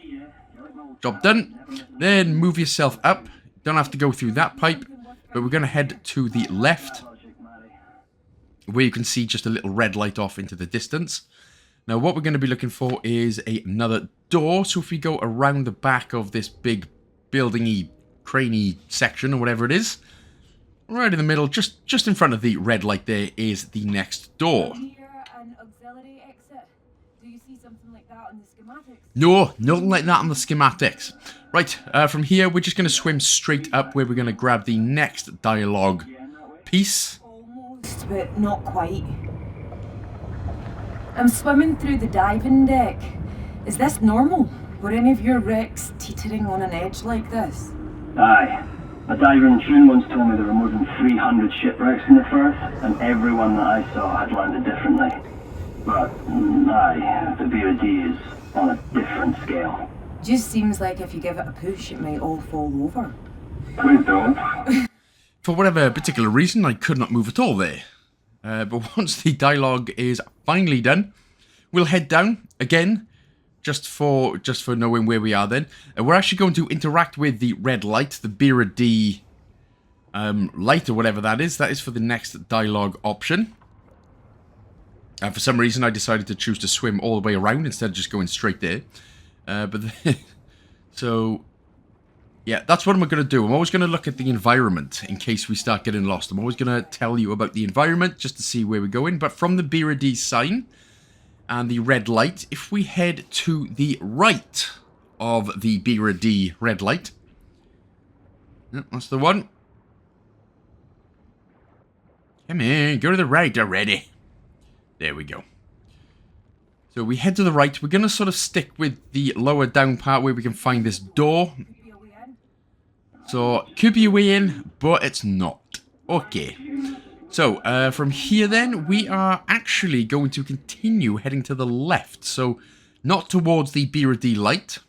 Job done. Then move yourself up. Don't have to go through that pipe. But we're going to head to the left, where you can see just a little red light off into the distance. Now, what we're going to be looking for is another door. So if we go around the back of this big building-y, crane-y section, or whatever it is, right in the middle, just in front of the red light there, is the next door. An auxiliary exit. Do you see something like that on the schematics? No, nothing like that on the schematics. Right, from here, we're just going to swim straight up where we're going to grab the next dialogue piece. Almost, but not quite. I'm swimming through the diving deck. Is this normal? Were any of your wrecks teetering on an edge like this? Aye. A diver in Tune once told me there were more than 300 shipwrecks in the Firth, and every one that I saw had landed differently. But, aye, the Beardie is on a different scale. Just seems like if you give it a push, it might all fall over. Please don't. For whatever particular reason, I could not move at all there. But once the dialogue is finally done, we'll head down again, just for knowing where we are then. We're actually going to interact with the red light, the Beardie light or whatever that is. That is for the next dialogue option. For some reason, I decided to choose to swim all the way around instead of just going straight there. So, yeah, that's what I'm going to do. I'm always going to look at the environment in case we start getting lost. I'm always going to tell you about the environment just to see where we're going. But from the Beardie sign and the red light, if we head to the right of the Beardie red light. Yep, that's the one. Come on, go to the right already. There we go. So we head to the right. We're going to sort of stick with the lower down part where we can find this door. So, could be a way in, but it's not. Okay. So, from here then, we are actually going to continue heading to the left. So, not towards the Beardie light.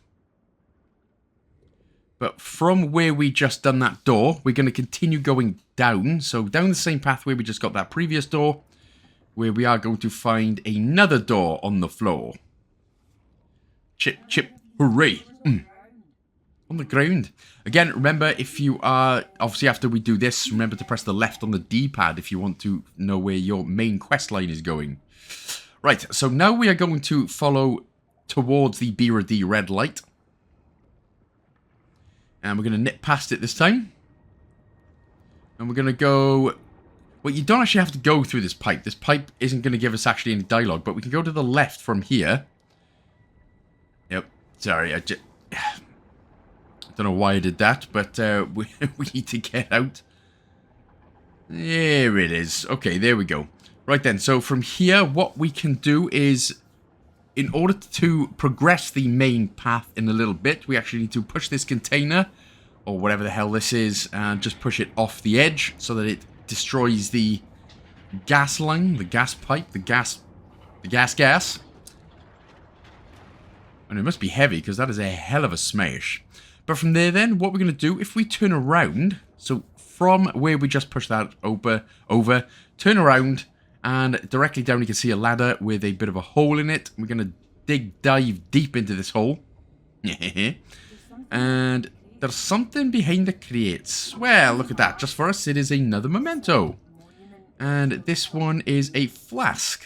But from where we just done that door, we're going to continue going down. So, down the same path where we just got that previous door, where we are going to find another door on the floor. Chip, chip, hooray. On the ground. Again, remember, if you are, obviously after we do this, remember to press the left on the D-pad if you want to know where your main quest line is going. Right, so now we are going to follow towards the Beardie red light. And we're going to nip past it this time. And we're going to go... Well, you don't actually have to go through this pipe. This pipe isn't going to give us actually any dialogue, but we can go to the left from here. Yep, sorry, I don't know why I did that, but we need to get out. There it is. Okay, there we go. Right then, so from here, what we can do is, in order to progress the main path in a little bit, we actually need to push this container, or whatever the hell this is, and just push it off the edge so that it destroys the gas line, the gas pipe, the gas. And it must be heavy, because that is a hell of a smash. But from there then, what we're going to do, if we turn around, so from where we just pushed that over, turn around, and directly down you can see a ladder with a bit of a hole in it. We're going to dive deep into this hole. And there's something behind the crates. Well, look at that. Just for us, it is another memento. And this one is a flask.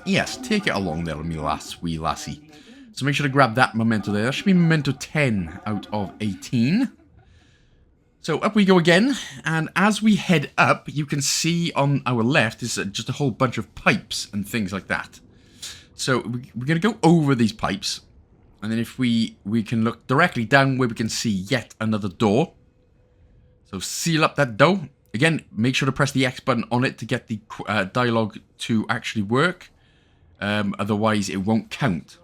Yes, take it along there, me wee lassie. So make sure to grab that memento there. That should be memento 10 out of 18. So up we go again. And as we head up, you can see on our left is just a whole bunch of pipes and things like that. So we're going to go over these pipes. And then if we can look directly down where we can see yet another door. So seal up that door. Again, make sure to press the X button on it to get the dialogue to actually work. Otherwise, it won't count.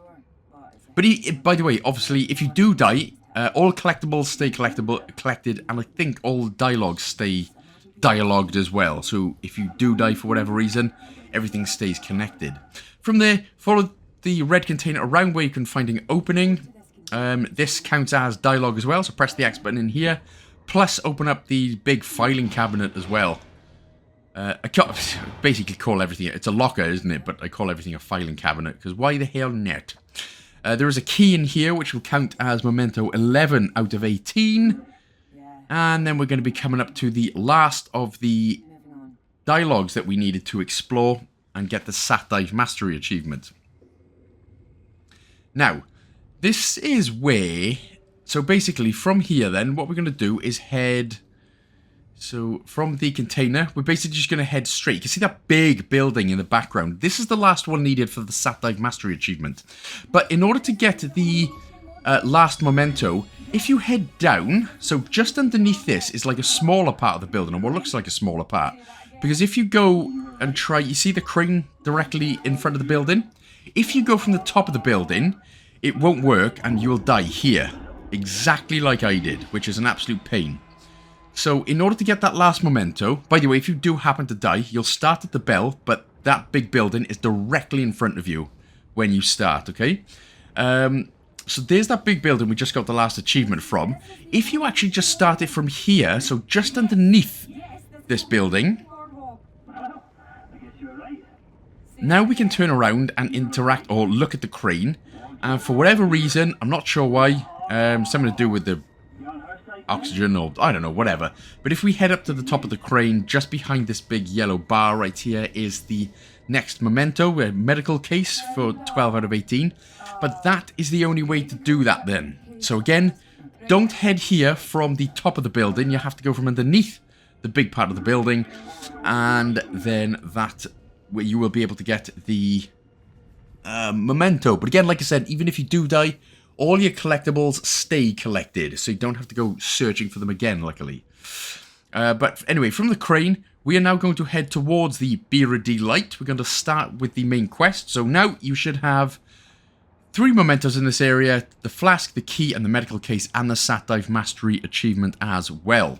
But by the way, obviously, if you do die, all collectibles stay collected, and I think all dialogues stay dialogued as well. So if you do die for whatever reason, everything stays connected. From there, follow the red container around where you can find an opening. This counts as dialogue as well, so press the X button in here. Plus, open up the big filing cabinet as well. I basically call everything... It's a locker, isn't it? But I call everything a filing cabinet, because why the hell not? There is a key in here, which will count as memento 11 out of 18. And then we're going to be coming up to the last of the dialogues that we needed to explore and get the Sat Dive Mastery achievement. Now, this is where... So basically, from here then, what we're going to do is head... So, from the container, we're basically just going to head straight. You can see that big building in the background. This is the last one needed for the Sat Dive Mastery achievement. But in order to get the last memento, if you head down, so just underneath this is like a smaller part of the building, or what looks like a smaller part. Because if you go and try, you see the crane directly in front of the building? If you go from the top of the building, it won't work and you'll die here. Exactly like I did, which is an absolute pain. So, in order to get that last memento, by the way, if you do happen to die, you'll start at the bell, but that big building is directly in front of you when you start, okay? So, there's that big building we just got the last achievement from. If you actually just start it from here, so just underneath this building, now we can turn around and interact or look at the crane. And for whatever reason, I'm not sure why, something to do with the oxygen or I don't know, whatever. But if we head up to the top of the crane, just behind this big yellow bar right here is the next memento, a medical case for 12 out of 18. But that is the only way to do that then. So again, don't head here from the top of the building. You have to go from underneath the big part of the building. And then that, where you will be able to get the memento. But again, like I said, even if you do die, all your collectibles stay collected, so you don't have to go searching for them again, luckily. But anyway, from the crane, we are now going to head towards the eirigh light. We're going to start with the main quest. So now you should have 3 mementos in this area, the flask, the key, and the medical case, and the Sat Dive Mastery achievement as well.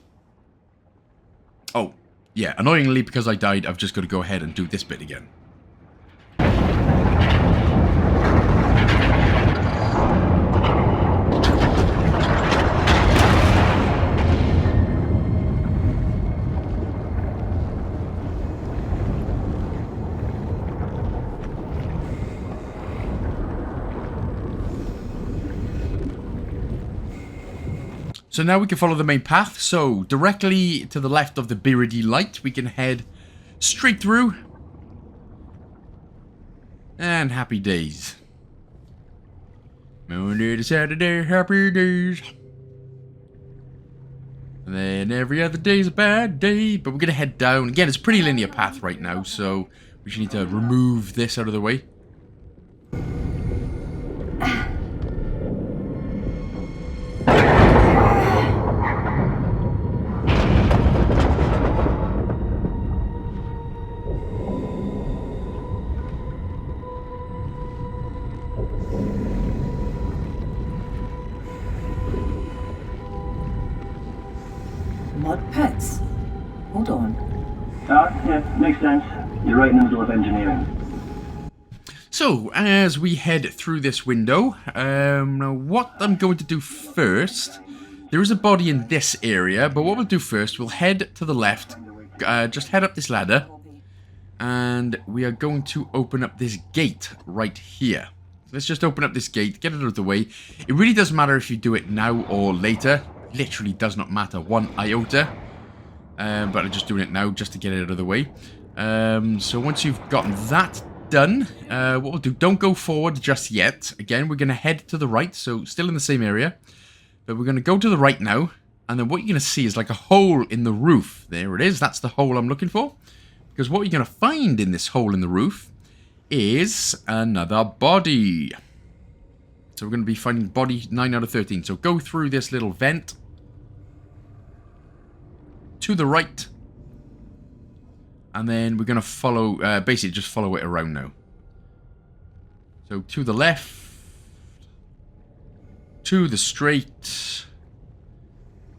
Oh, yeah, annoyingly, because I died, I've just got to go ahead and do this bit again. So now we can follow the main path. So directly to the left of the eirigh light, we can head straight through. And happy days. Monday to Saturday, happy days. And then every other day's a bad day. But we're going to head down. Again, it's a pretty linear path right now, so we just need to remove this out of the way. Mud pits? Hold on. Yeah, makes sense. You're right in the middle of engineering. So, as we head through this window, now what I'm going to do first, there is a body in this area, but what we'll do first, we'll head to the left, just head up this ladder, and we are going to open up this gate right here. Let's just open up this gate, get it out of the way. It really doesn't matter if you do it now or later. Literally does not matter one iota. But I'm just doing it now just to get it out of the way. So once you've gotten that done, what we'll do, don't go forward just yet. Again, we're going to head to the right, so still in the same area. But we're going to go to the right now. And then what you're going to see is like a hole in the roof. There it is. That's the hole I'm looking for. Because what you're going to find in this hole in the roof is another body. So we're going to be finding body 9 out of 13. So go through this little vent. To the right. And then we're going to follow, basically just follow it around now. So to the left. To the straight.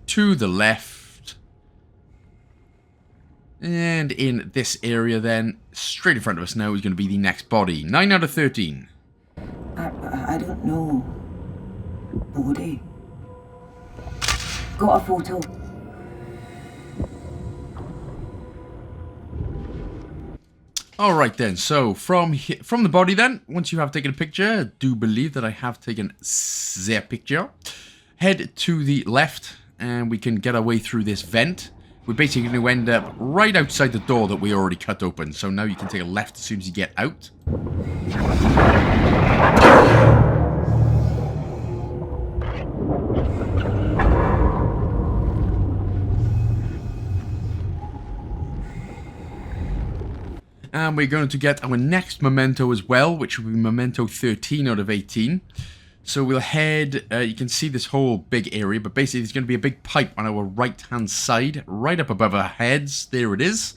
To the left. And in this area then, straight in front of us now is going to be the next body. 9 out of 13. I don't know. Body. Got a photo. Alright then, so from the body then, once you have taken a picture, I do believe that I have taken the picture, head to the left and we can get our way through this vent. We're basically going to end up right outside the door that we already cut open. So now you can take a left as soon as you get out. And we're going to get our next memento as well, which will be Memento 13 out of 18. So we'll head, you can see this whole big area, but basically there's going to be a big pipe on our right-hand side, right up above our heads. There it is.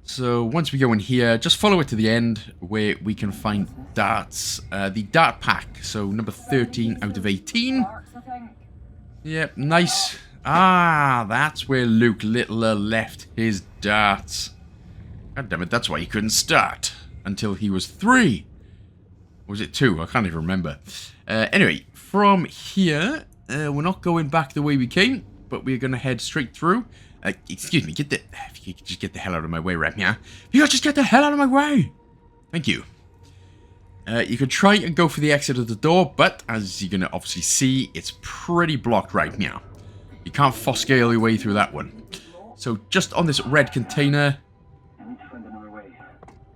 So once we go in here, just follow it to the end where we can find darts. The dart pack, so number 13 out of 18. Yep, nice. Ah, that's where Luke Littler left his darts. God damn it, that's why he couldn't start until he was 3. Or was it 2? I can't even remember. Anyway, from here, we're not going back the way we came, but we're going to head straight through. Excuse me, if you could just get the hell out of my way right now. If you could just get the hell out of my way. Thank you. You could try and go for the exit of the door, but as you're going to obviously see, it's pretty blocked right now. You can't fosscale your way through that one. So just on this red container,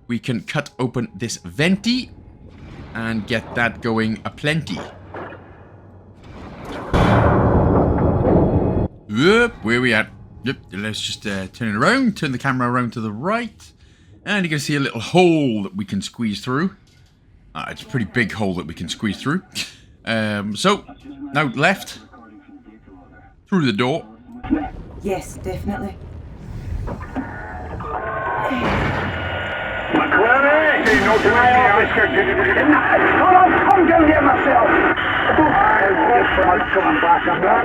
we can cut open this venti and get that going aplenty. Yep, where we at? Yep, let's just turn it around, turn the camera around to the right, and you can see a little hole that we can squeeze through. It's a pretty big hole that we can squeeze through. So, now left, through the door. Yes, definitely. Hey, no tonight, come down here myself. I'm coming back on that.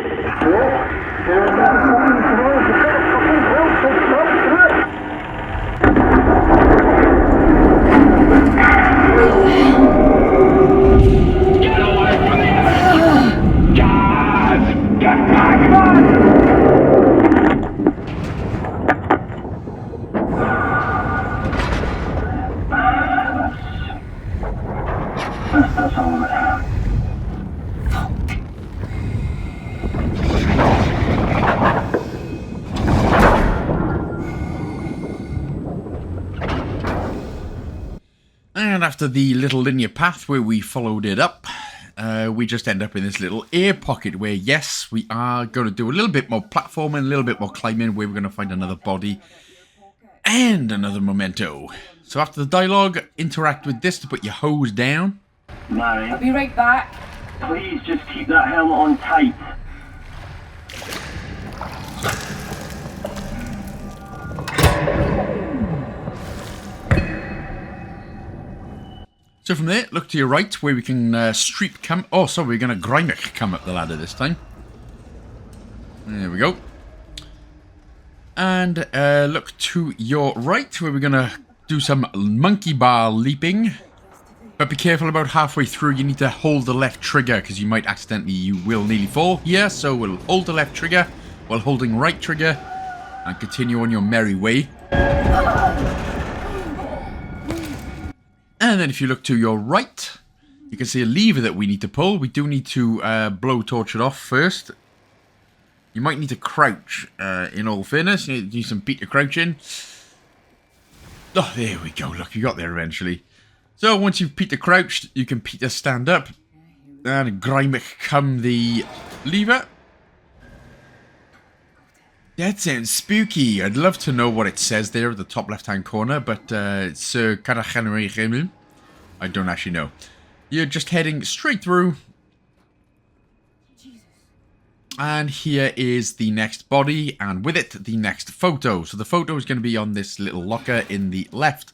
Get away from me! God! Get back! That's all of it. And after the little linear path where we followed it up, we just end up in this little air pocket where, yes, we are going to do a little bit more platforming, a little bit more climbing, where we're going to find another body and another memento. So after the dialogue, interact with this to put your hose down. Mahria, I'll be right back. please just keep that helmet on tight. So from there, look to your right where we can streak come. Oh, sorry, we're going to Grymic come up the ladder this time. There we go. And look to your right where we're going to do some monkey bar leaping. But be careful about halfway through. You need to hold the left trigger because you might accidentally, you will nearly fall here. So we'll hold the left trigger while holding right trigger and continue on your merry way. And then if you look to your right, you can see a lever that we need to pull. We do need to blowtorch it off first. You might need to crouch, in all fairness. You need to do some Peter crouching. Oh, there we go. Look, you got there eventually. So once you've Peter crouched, you can Peter stand up. And Grymic come the lever. That sounds spooky. I'd love to know what it says there at the top left-hand corner, but Sir Carachanary, I don't actually know. You're just heading straight through. And here is the next body, and with it, the next photo. So the photo is going to be on this little locker in the left.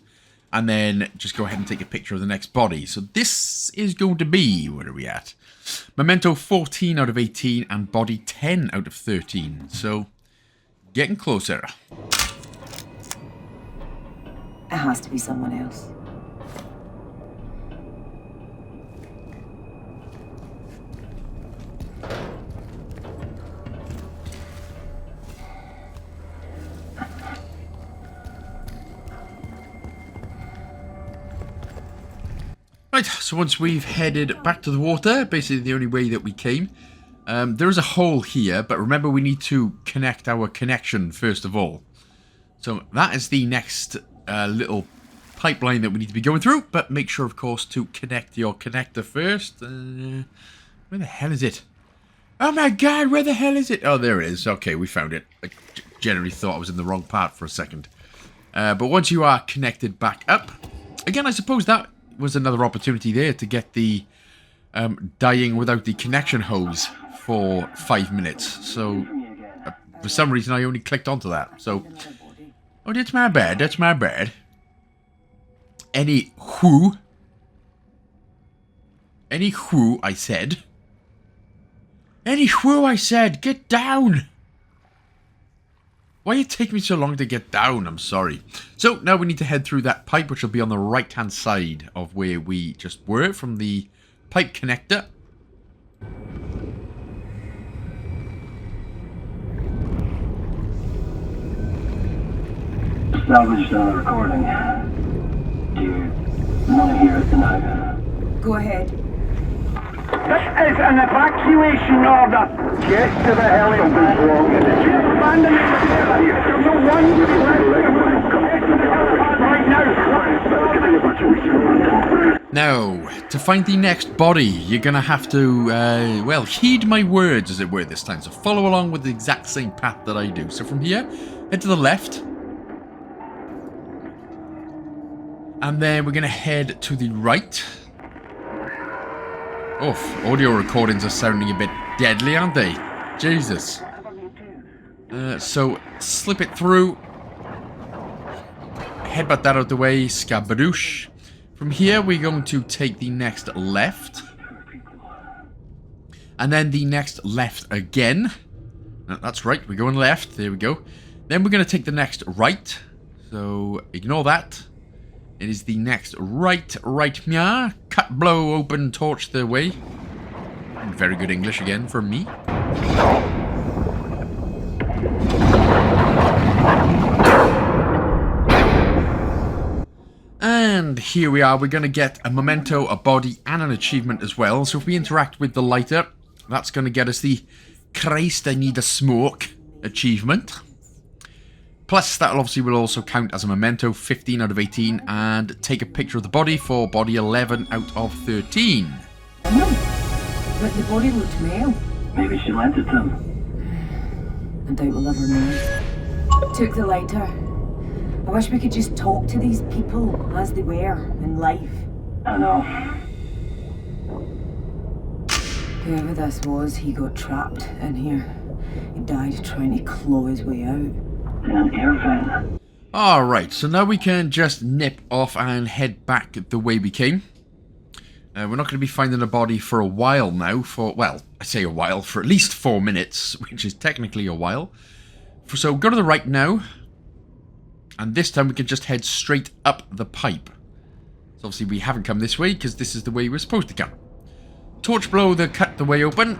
And then just go ahead and take a picture of the next body. So this is going to be, where are we at? Memento 14 out of 18 and body 10 out of 13. So getting closer. It has to be someone else. Right, so once we've headed back to the water, basically the only way that we came, There is a hole here, but remember we need to connect our connection first of all. So that is the next little pipeline that we need to be going through, but make sure, of course, to connect your connector first. Where the hell is it? Oh my god, where the hell is it? Oh, there it is. Okay, we found it. I generally thought I was in the wrong part for a second. But once you are connected back up, again, I suppose that was another opportunity there to get the dying without the connection hose for 5 minutes. So, for some reason, I only clicked onto that. So, oh, that's my bad. That's my bad. Anywho, I said. Anywho, I said, get down. Why it take me so long to get down? I'm sorry. So now we need to head through that pipe, which will be on the right-hand side of where we just were from the pipe connector. Salvaged on the recording. Do you want to hear it now? Go ahead. This is an evacuation order. Get to the heli. Something's wrong. Abandoning the area. There's no one right now. Now, to find the next body, you're going to have to, well, heed my words, as it were, this time. So follow along with the exact same path that I do. So from here, head to the left. And then we're going to head to the right. Oh, audio recordings are sounding a bit deadly, aren't they? Jesus. So, slip it through. Headbutt that out the way. Skabadoosh. From here, we're going to take the next left. And then the next left again. That's right, we're going left. There we go. Then we're going to take the next right. So, ignore that. It is the next right, yeah. Cut, blow, open, torch the way. Very good English again from me. And here we are. We're going to get a memento, a body, and an achievement as well. So if we interact with the lighter, that's going to get us the Christ, I Need a Smoke achievement. Plus, that obviously will also count as a memento, 15 out of 18, and take a picture of the body for body 11 out of 13. But the body looked male. Maybe she lent it to him. I doubt we'll ever know. Took the lighter. I wish we could just talk to these people as they were in life. I know. Whoever this was, he got trapped in here. He died trying to claw his way out. In an air vent. Alright, so now we can just nip off and head back the way we came. We're not going to be finding a body for a while now. Well, I say a while, for at least 4 minutes, which is technically a while. So go to the right now. And this time we can just head straight up the pipe. So obviously we haven't come this way, because this is the way we're supposed to come. Torch blow, cut the way open.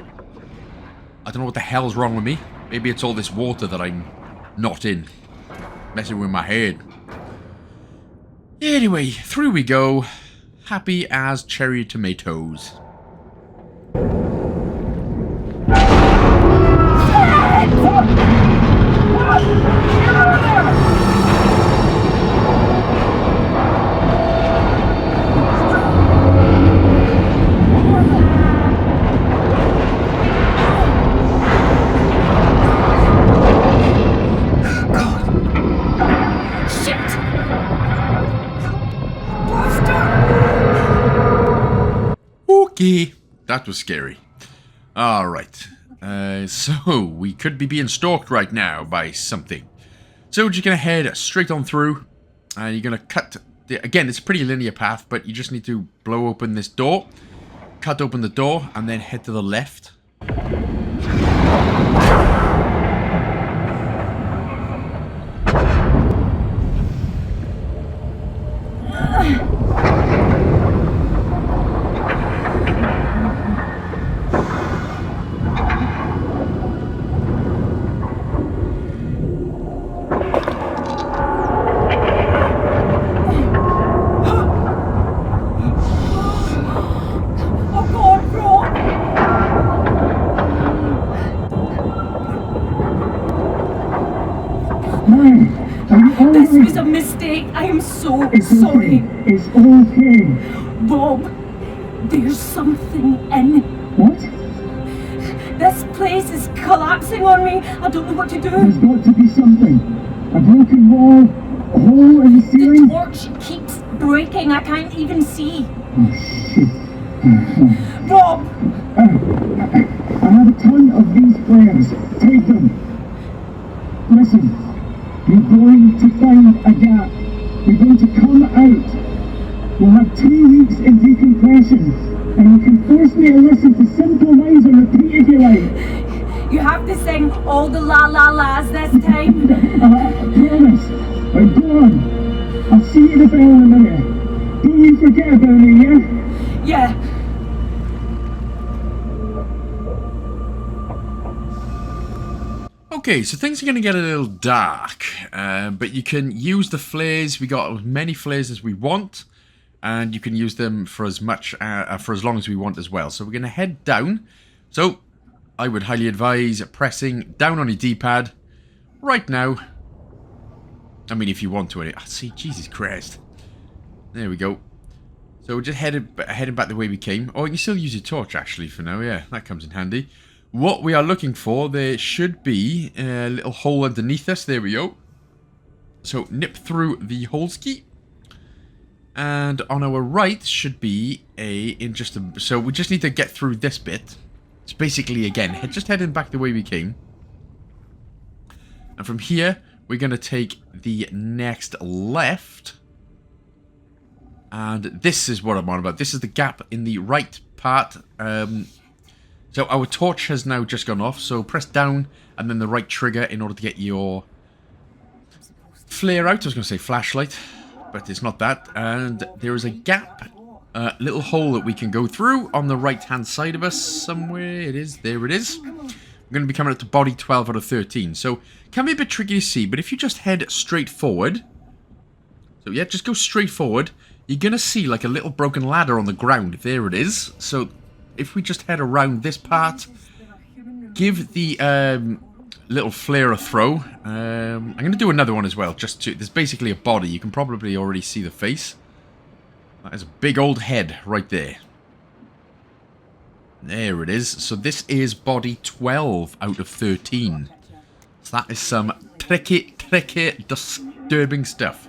I don't know what the hell's wrong with me. Maybe it's all this water that I'm not in. Messing with my head. Anyway, through we go. Happy as cherry tomatoes. That was scary. Alright. So, we could be being stalked right now by something. So, we're just going to head straight on through. And you're going to cut... Again, it's a pretty linear path, but you just need to blow open this door. Cut open the door, and then head to the left. was a mistake. I am so It's sorry. okay. It's okay. Bob, there's something in. What? This place is collapsing on me. I don't know what to do. There's got to be something. A broken wall, a hole in the The ceiling. torch keeps breaking. I can't even see. Oh, shit. Bob! I have a ton of these flares. Take them. Listen, you're going to find a gap. You're going to come out. We'll have 2 weeks in decompression, and you can force me to listen to simple lines and repeat if you like. You have to sing all the la la las this time. Promise. Now go on. I'll see you in the bell in a minute. Don't you forget about me, yeah? Yeah. Okay, so things are going to get a little dark, but you can use the flares. We got as many flares as we want, and you can use them for as much, for as long as we want as well. So we're going to head down. So I would highly advise pressing down on your D-pad right now. I mean, if you want to. See, Jesus Christ. There we go. So we're just heading back the way we came. Oh, you can still use your torch, actually, for now. Yeah, that comes in handy. What we are looking for, there should be a little hole underneath us. There we go. So nip through the hole ski. And on our right should be so we just need to get through this bit. It's basically, again, just heading back the way we came. And from here, we're going to take the next left. And this is what I'm on about. This is the gap in the right part. So our torch has now just gone off. So press down and then the right trigger in order to get your flare out. I was going to say flashlight, but it's not that. And there is a gap, little hole that we can go through on the right-hand side of us somewhere. It is. There it is. We're going to be coming up to body 12 out of 13. So can be a bit tricky to see, but if you just head straight forward. So yeah, just go straight forward. You're going to see like a little broken ladder on the ground. There it is. So if we just head around this part, give the little flare a throw. I'm going to do another one as well. There's basically a body. You can probably already see the face. That is a big old head right there. There it is. So this is body 12 out of 13. So that is some tricky, disturbing stuff.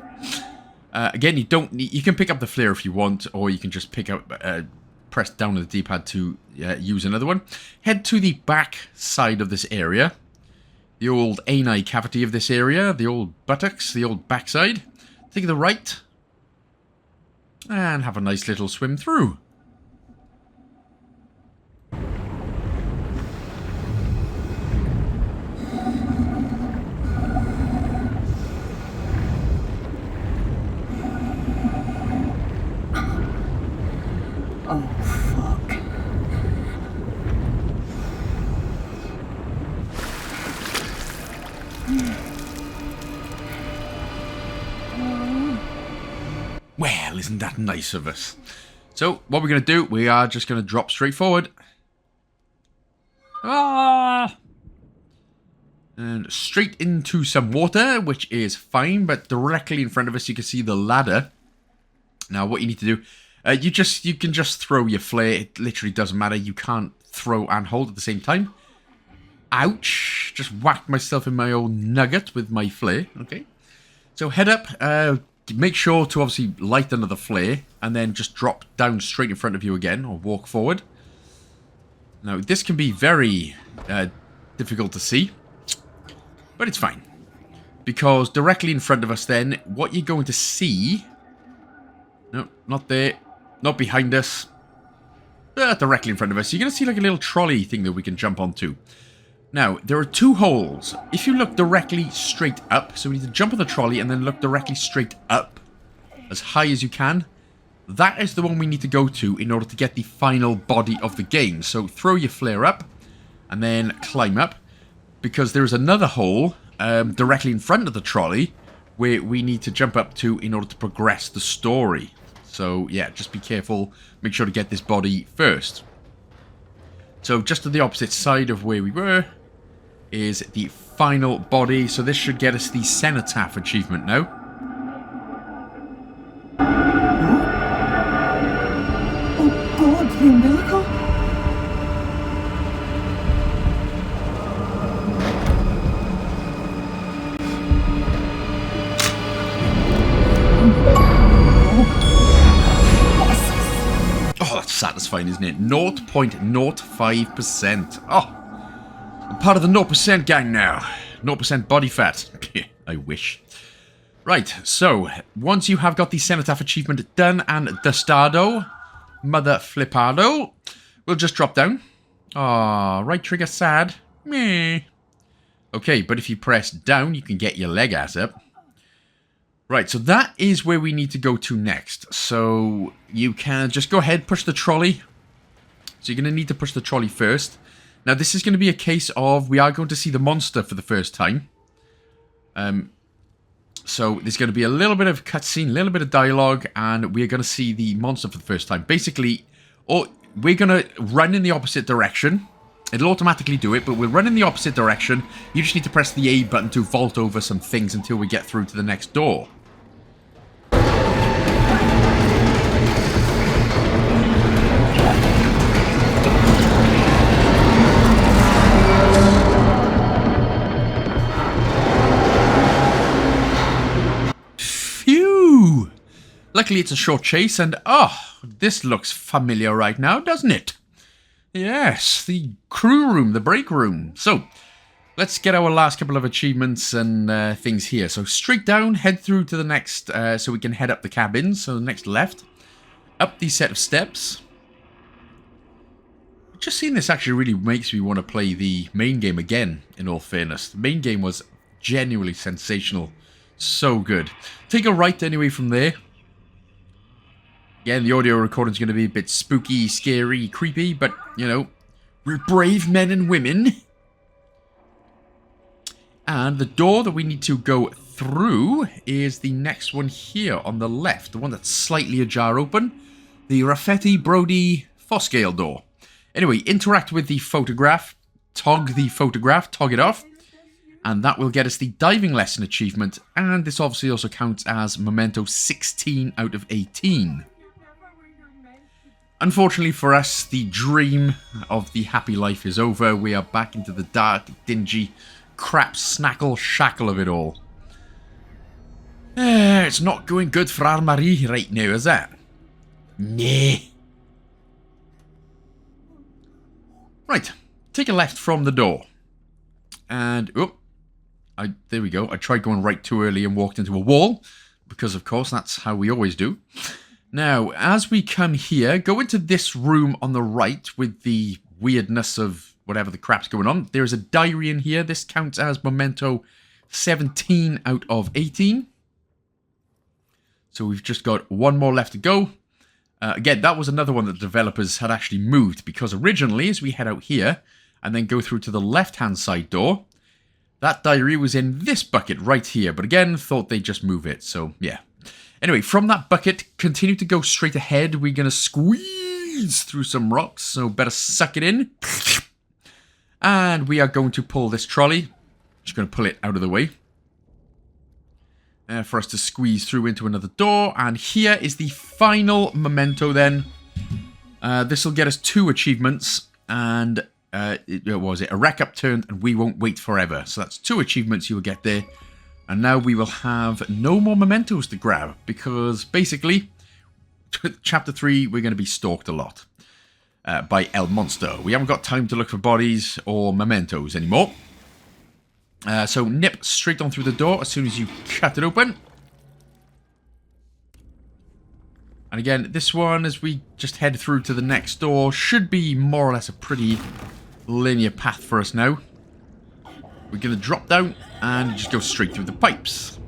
Again, you can pick up the flare if you want, or you can just press down on the D-pad to use another one. Head to the back side of this area. The old eirigh cavity of this area, the old buttocks, the old backside. Take the right. And have a nice little swim through. Well, isn't that nice of us? So, what we're going to do, we are just going to drop straight forward. Ah! And straight into some water, which is fine, but directly in front of us you can see the ladder. Now, what you need to do, you can just throw your flare. It literally doesn't matter. You can't throw and hold at the same time. Ouch! Just whacked myself in my own nugget with my flare. Okay. So, head up. Make sure to obviously light another flare and then just drop down straight in front of you again or walk forward. Now, this can be very difficult to see, but it's fine. Because directly in front of us then, what you're going to see... No, not there. Not behind us. Directly in front of us. You're going to see like a little trolley thing that we can jump onto. Now, there are two holes. If you look directly straight up, so we need to jump on the trolley and then look directly straight up, as high as you can, that is the one we need to go to in order to get the final body of the game. So throw your flare up, and then climb up, because there is another hole directly in front of the trolley, where we need to jump up to in order to progress the story. So, yeah, just be careful. Make sure to get this body first. So, just to the opposite side of where we were is the final body. So this should get us the Cenotaph achievement now. The umbilical? Oh, that's satisfying, isn't it? 0.05%. Oh, I'm part of the 0% gang now. 0% body fat. I wish. Right, so, once you have got the Cenotaph achievement done and dustado, mother flippado, we'll just drop down. Ah, right trigger sad. Meh. Okay, but if you press down, you can get your leg ass up. Right, so that is where we need to go to next. So, you can just go ahead, push the trolley. So you're going to need to push the trolley first. Now, this is going to be a case of we are going to see the monster for the first time. So there's going to be a little bit of cutscene, a little bit of dialogue, and we're going to see the monster for the first time. Basically, we're going to run in the opposite direction. It'll automatically do it, but we'll run in the opposite direction. You just need to press the A button to vault over some things until we get through to the next door. Phew! Luckily it's a short chase, and this looks familiar right now, doesn't it? Yes, the crew room, the break room. So, let's get our last couple of achievements and things here. So, straight down, head through to the next, so we can head up the cabins. So, the next left. Up these set of steps. Just seeing this actually really makes me want to play the main game again, in all fairness. The main game was genuinely sensational. So good. Take a right anyway from there. Again, the audio recording is going to be a bit spooky, scary, creepy, but, you know, we're brave men and women. And the door that we need to go through is the next one here on the left, the one that's slightly ajar open, the Raffetti Brody Foscale door. Anyway, interact with the photograph, tog it off, and that will get us the diving lesson achievement, and this obviously also counts as Memento 16 out of 18. Unfortunately for us, the dream of the happy life is over. We are back into the dark, dingy, crap snackle shackle of it all. It's not going good for our Marie right now, is it? Nah. Right, take a left from the door. And, there we go. I tried going right too early and walked into a wall. Because, of course, that's how we always do. Now, as we come here, go into this room on the right with the weirdness of whatever the crap's going on. There's a diary in here. This counts as Memento 17 out of 18. So we've just got one more left to go. Again, that was another one that the developers had actually moved, because originally, as we head out here and then go through to the left-hand side door, that diary was in this bucket right here. But again, thought they'd just move it. So, yeah. Anyway, from that bucket, continue to go straight ahead. We're going to squeeze through some rocks, so better suck it in. And we are going to pull this trolley. Just going to pull it out of the way. For us to squeeze through into another door. And here is the final memento then. This will get us 2 achievements. And, what was it? A wreck upturned and we won't wait forever. So that's 2 achievements you'll get there. And now we will have no more mementos to grab, because basically, chapter 3, we're going to be stalked a lot by El Monster. We haven't got time to look for bodies or mementos anymore. So nip straight on through the door as soon as you cut it open. And again, this one, as we just head through to the next door, should be more or less a pretty linear path for us now. We're going to drop down and just go straight through the pipes.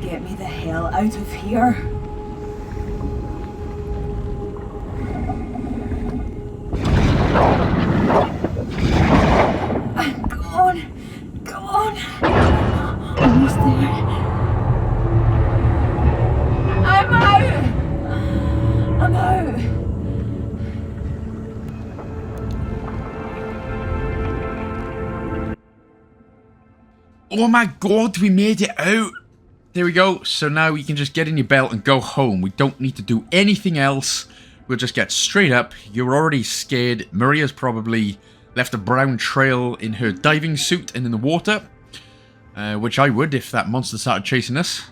Get me the hell out of here. Oh my god, we made it out. There we go. So now you can just get in your belt and go home. We don't need to do anything else. We'll just get straight up. You're already scared. Mahria's probably left a brown trail in her diving suit and in the water. Which I would if that monster started chasing us.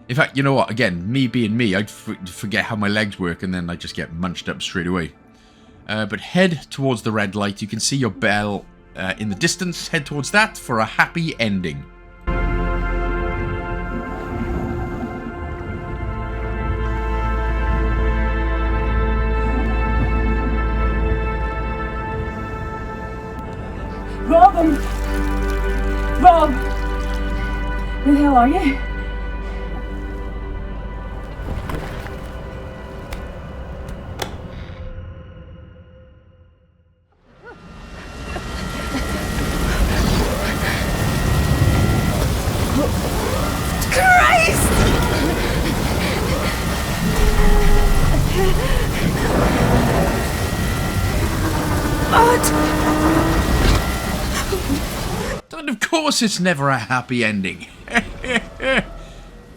In fact, you know what? Again, me being me, I'd forget how my legs work and then I just get munched up straight away. But head towards the red light. You can see your bell in the distance. Head towards that for a happy ending. Rob! Rob! Where the hell are you? Christ! And of course it's never a happy ending.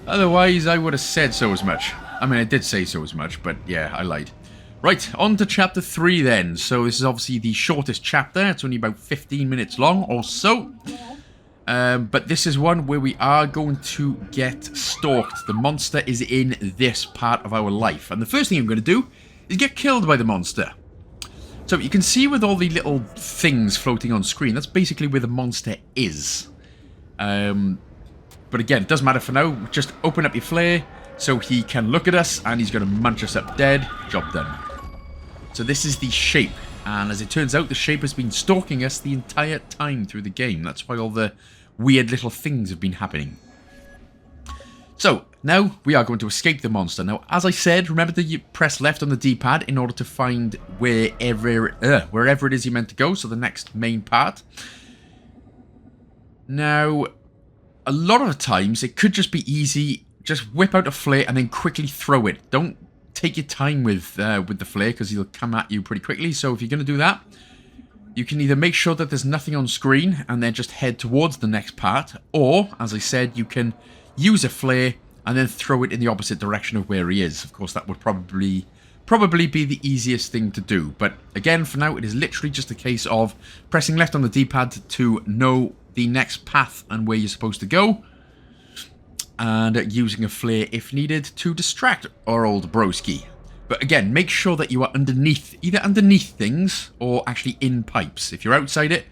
Otherwise I would have said so as much. I mean, I did say so as much, but yeah, I lied. Right, on to chapter 3 then. So this is obviously the shortest chapter. It's only about 15 minutes long or so. But this is one where we are going to get stalked. The monster is in this part of our life. And the first thing I'm going to do is get killed by the monster. So you can see with all the little things floating on screen, that's basically where the monster is. But again, it doesn't matter for now. Just open up your flare so he can look at us and he's going to munch us up dead. Job done. So this is the shape. And as it turns out, the shape has been stalking us the entire time through the game. That's why all the weird little things have been happening. So, now we are going to escape the monster. Now, as I said, remember that you press left on the D-pad in order to find wherever it is you're meant to go. So the next main part. Now, a lot of the times, it could just be easy. Just whip out a flare and then quickly throw it. Don't take your time with the flare because he'll come at you pretty quickly. So if you're going to do that, you can either make sure that there's nothing on screen and then just head towards the next part. Or, as I said, you can use a flare and then throw it in the opposite direction of where he is. Of course, that would probably be the easiest thing to do. But again, for now, it is literally just a case of pressing left on the D-pad to know the next path and where you're supposed to go. And using a flare if needed to distract our old broski. But again, make sure that you are underneath, either underneath things or actually in pipes. If you're outside it,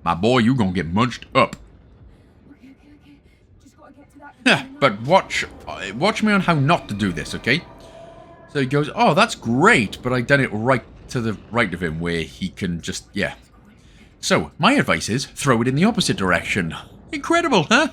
my boy, you're gonna get munched up. But watch me on how not to do this, okay? So he goes, oh, that's great, but I done it right to the right of him where he can just, yeah. So, my advice is, throw it in the opposite direction. Incredible, huh?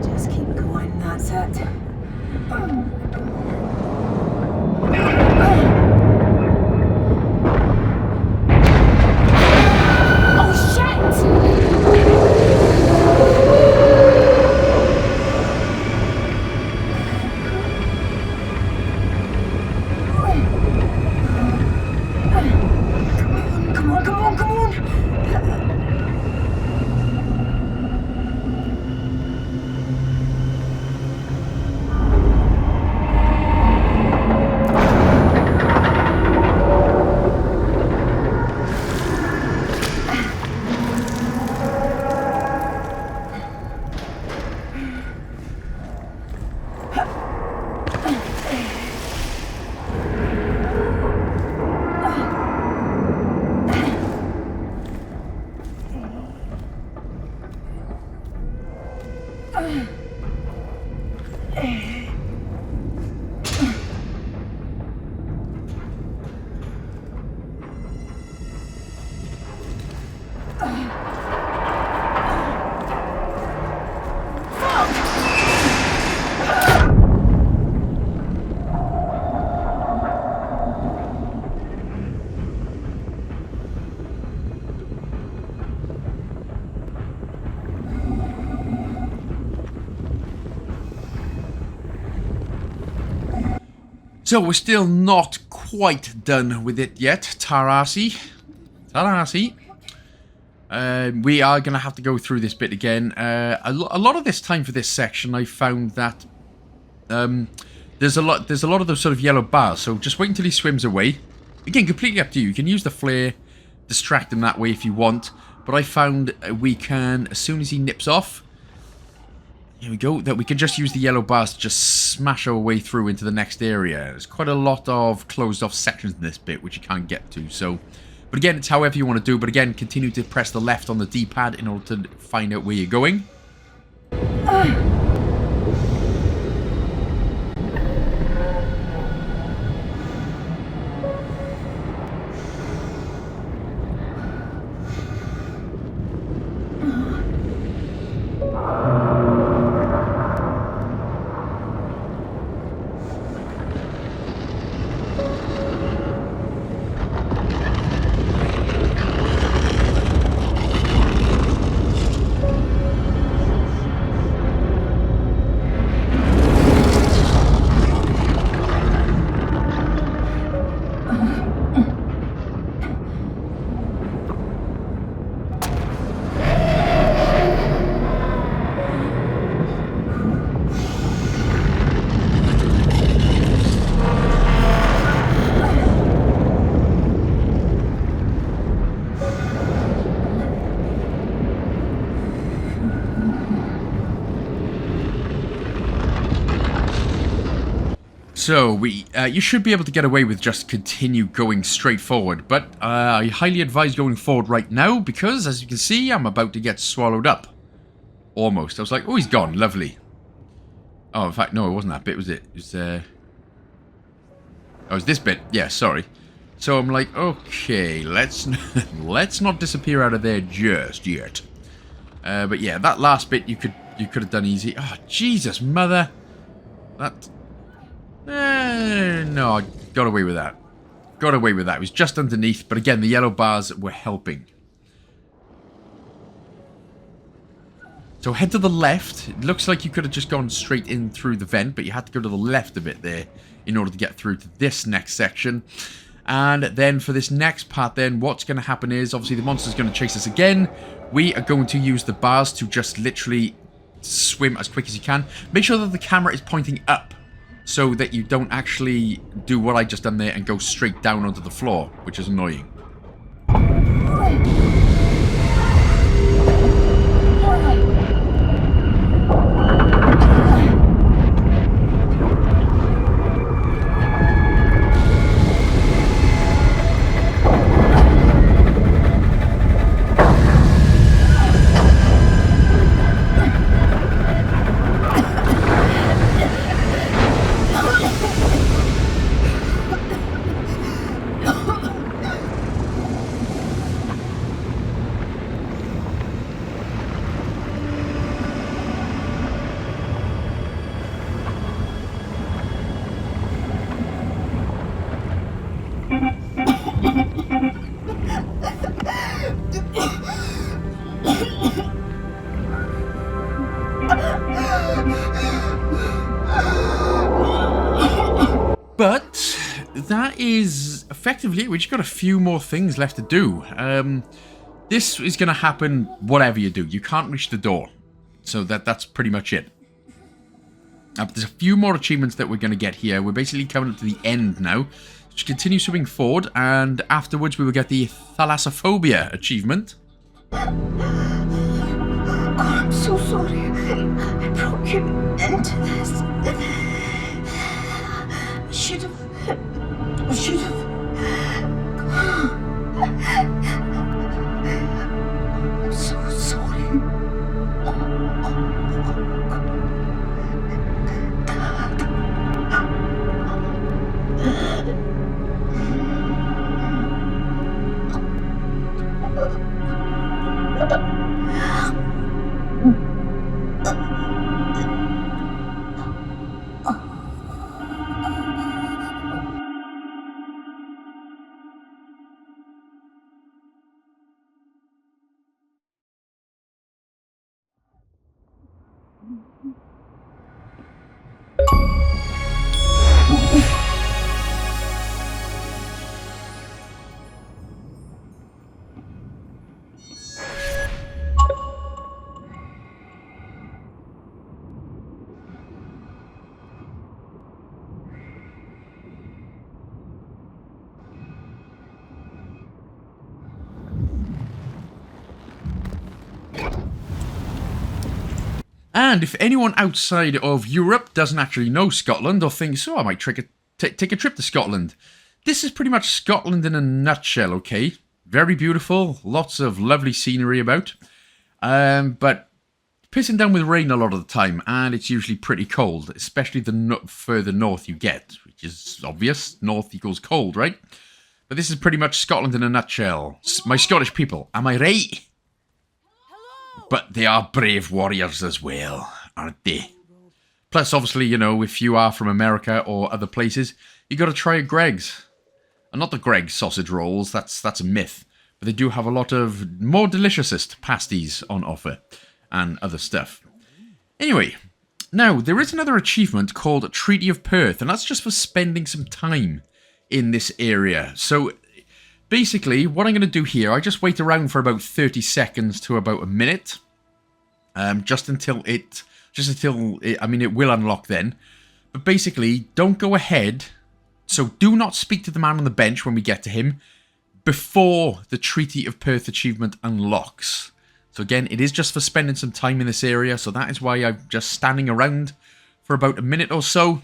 Just keep going, that's it. So we're still not quite done with it yet. Tarasi. We are going to have to go through this bit again. A lot of this time for this section, I found that there's a lot of those sort of yellow bars. So just wait until he swims away. Again, completely up to you. You can use the flare, distract him that way if you want. But I found we can, as soon as he nips off, here we go, that we can just use the yellow bars to just smash our way through into the next area. There's quite a lot of closed off sections in this bit, which you can't get to. So, but again, it's however you want to do. But again, continue to press the left on the D-pad in order to find out where you're going. So, you should be able to get away with just continue going straight forward, but I highly advise going forward right now, because, as you can see, I'm about to get swallowed up. Almost. I was like, oh, he's gone. Lovely. Oh, in fact, no, it wasn't that bit, was it? It was, oh, it was this bit. Yeah, sorry. So I'm like, okay, let's not disappear out of there just yet. But yeah, that last bit you could have done easy. Oh, Jesus, mother. That... no, I got away with that. Got away with that. It was just underneath, but again, the yellow bars were helping. So head to the left. It looks like you could have just gone straight in through the vent, but you had to go to the left a bit there in order to get through to this next section. And then for this next part then, what's going to happen is, obviously the monster's going to chase us again. We are going to use the bars to just literally swim as quick as you can. Make sure that the camera is pointing up, so that you don't actually do what I just done there and go straight down onto the floor, which is annoying. But that is effectively it. We just got a few more things left to do. This is going to happen whatever you do. You can't reach the door. So that's pretty much it. There's a few more achievements that we're going to get here. We're basically coming up to the end now. Just continue swimming forward, and afterwards we will get the Thalassaphobia achievement. God, I'm so sorry. I brought you into this. I should have. I'm so sorry. And if anyone outside of Europe doesn't actually know Scotland or thinks, oh, I might take a trip to Scotland, this is pretty much Scotland in a nutshell, okay? Very beautiful, lots of lovely scenery about, but pissing down with rain a lot of the time, and it's usually pretty cold, especially the further north you get, which is obvious. North equals cold, right? But this is pretty much Scotland in a nutshell. My Scottish people, am I right? But they are brave warriors as well, aren't they? Plus, obviously, you know, if you are from America or other places, you got to try a Greg's. And not the Greg's sausage rolls, that's a myth. But they do have a lot of more deliciousest pasties on offer and other stuff. Anyway, now, there is another achievement called Treaty of Perth, and that's just for spending some time in this area. So, basically, what I'm going to do here, I just wait around for about 30 seconds to about a minute. Just until it, I mean, it will unlock then. But basically, don't go ahead. So do not speak to the man on the bench when we get to him before the Treaty of Perth achievement unlocks. So again, it is just for spending some time in this area. So that is why I'm just standing around for about a minute or so.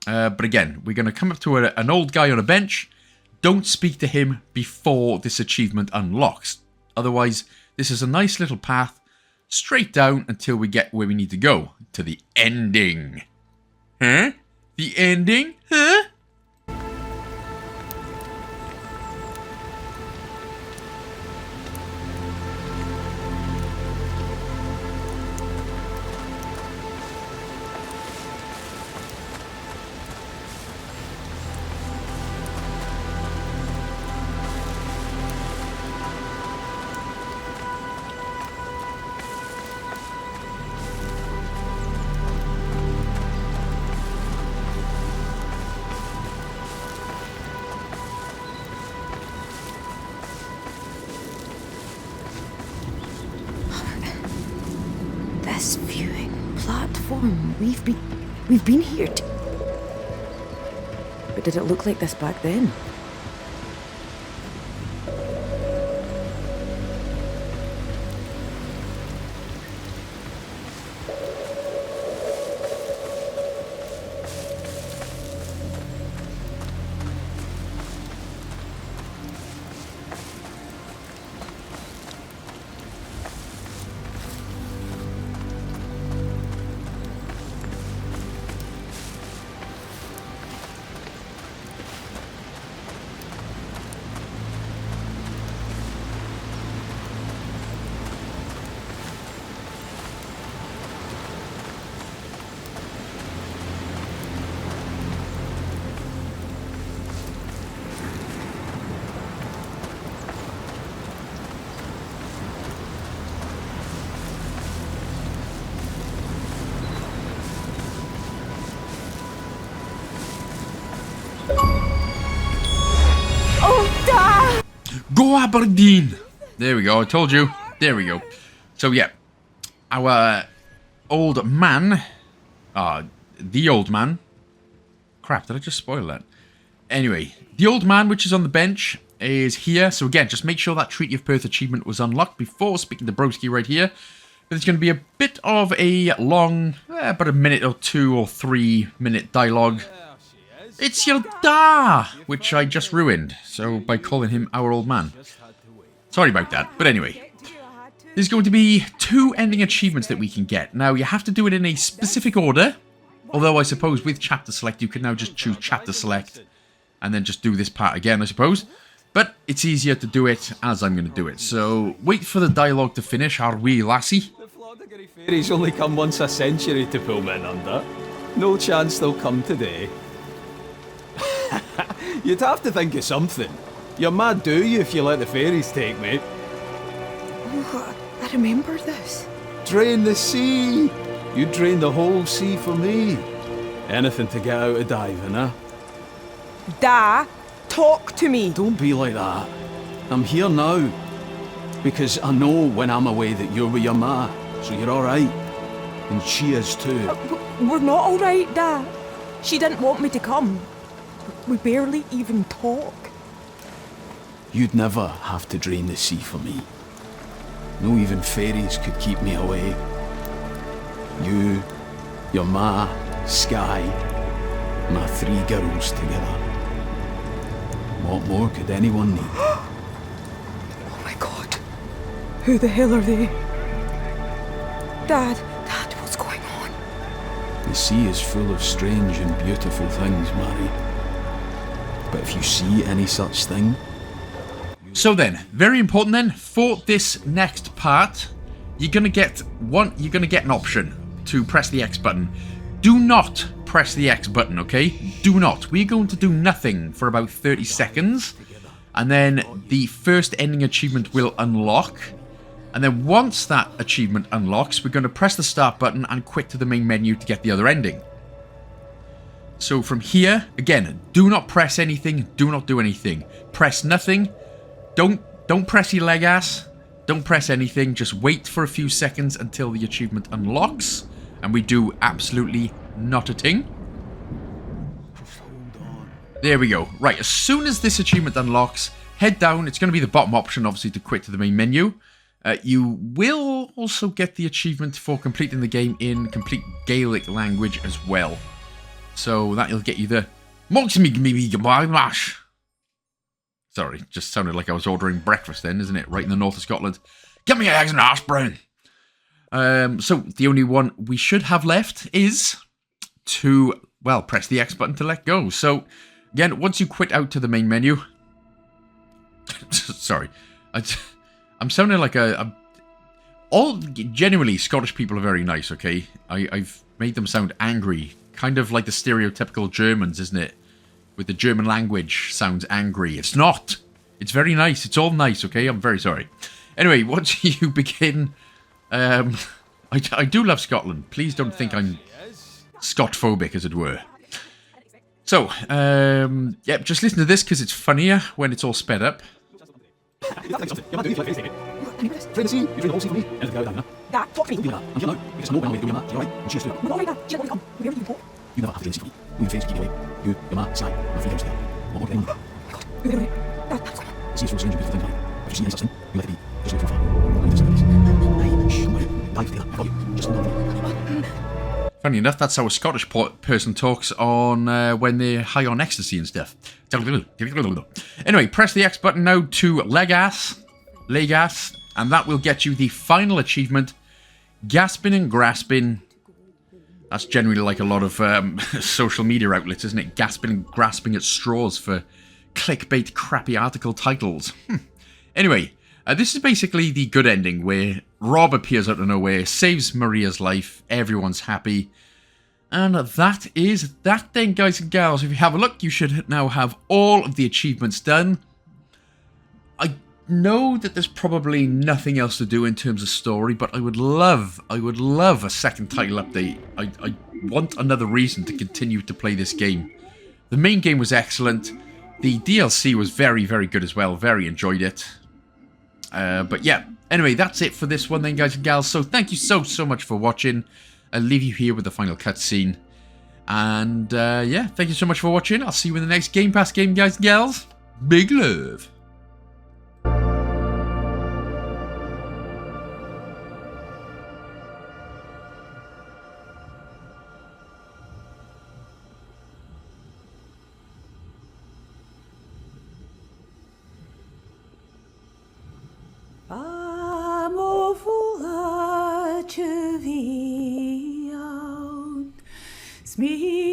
But again, we're going to come up to an old guy on a bench. Don't speak to him before this achievement unlocks. Otherwise, this is a nice little path straight down until we get where we need to go. To the ending. Huh? The ending? Huh? This viewing platform, we've been here but did it look like this back then? Go Aberdeen! There we go, I told you. There we go. So yeah, our old man, the old man. Crap, did I just spoil that? Anyway, the old man, which is on the bench, is here. So again, just make sure that Treaty of Perth achievement was unlocked before speaking to Broski right here. But it's going to be a bit of a long, about a minute or 2 or 3 minute dialogue. It's your da, which I just ruined, so by calling him our old man. Sorry about that, but anyway. There's going to be 2 ending achievements that we can get. Now, you have to do it in a specific order, although I suppose with chapter select, you can now just choose chapter select, and then just do this part again, I suppose. But it's easier to do it as I'm going to do it, so wait for the dialogue to finish, are we, lassie? The Floddergary fairies only come once a century to pull men under. No chance they'll come today. You'd have to think of something. You're mad, do you, if you let the fairies take me? Oh, I remember this. Drain the sea! You'd drain the whole sea for me. Anything to get out of diving, huh? Da, talk to me. Don't be like that. I'm here now. Because I know when I'm away that you're with your ma, so you're alright. And she is too. We're not alright, Da. She didn't want me to come. We barely even talk. You'd never have to drain the sea for me. No even fairies could keep me away. You, your ma, Sky, my 3 girls together. What more could anyone need? Oh my god. Who the hell are they? Dad, what's going on? The sea is full of strange and beautiful things, Mary. But if you see any such thing... So then, very important then, for this next part, you're gonna get an option to press the X button. Do not press the X button, okay? Do not. We're going to do nothing for about 30 seconds, and then the first ending achievement will unlock. And then once that achievement unlocks, we're going to press the start button and quit to the main menu to get the other ending. So from here, again, do not press anything, do not do anything. Press nothing. Don't press your leg ass. Don't press anything. Just wait for a few seconds until the achievement unlocks. And we do absolutely not a thing. There we go. Right, as soon as this achievement unlocks, head down. It's going to be the bottom option, obviously, to quit to the main menu. You will also get the achievement for completing the game in complete Gaelic language as well. So that'll get you the... Sorry, just sounded like I was ordering breakfast then, isn't it? Right in the north of Scotland. Give me eggs and hash brown. So the only one we should have left is to, well, press the X button to let go. So again, once you quit out to the main menu... Sorry. I'm sounding like genuinely, Scottish people are very nice, okay? I've made them sound angry. Kind of like the stereotypical Germans, isn't it? With the German language sounds angry. It's not. It's very nice. It's all nice, okay? I'm very sorry. Anyway, once you begin... I do love Scotland. Please don't think I'm Scot-phobic, as it were. So, yeah, just listen to this because it's funnier when it's all sped up. Dad, fuck me. You never have to see me. We face keep away. You, your ma, Sky, my 3 girls together. What more can anyone need? Dad, what's going on? The sea is full of strange and beautiful things, Mary. If you see any such thing, you let it be. Just look from afar. Don't listen to this. Shh, Mary. Dive together. I've got you. Just hold on. Funny enough, that's how a Scottish person talks on when they're high on ecstasy and stuff. Anyway, press the X button now to Legas, and that will get you the final achievement, Gasping and Grasping. That's generally like a lot of social media outlets, isn't it? Gasping and grasping at straws for clickbait crappy article titles. Anyway, this is basically the good ending where Rob appears out of nowhere, saves Mahria's life, everyone's happy. And that is that then, guys and gals. If you have a look, you should now have all of the achievements done. I know that there's probably nothing else to do in terms of story, but I would love a second title update. I want another reason to continue to play this game. The main game was excellent. The DLC was very, very good as well. Very enjoyed it. But yeah, anyway, that's it for this one then, guys and gals. So thank you so much for watching. I'll leave you here with the final cutscene. And yeah, thank you so much for watching. I'll see you in the next Game Pass game, guys and gals. Big love. Me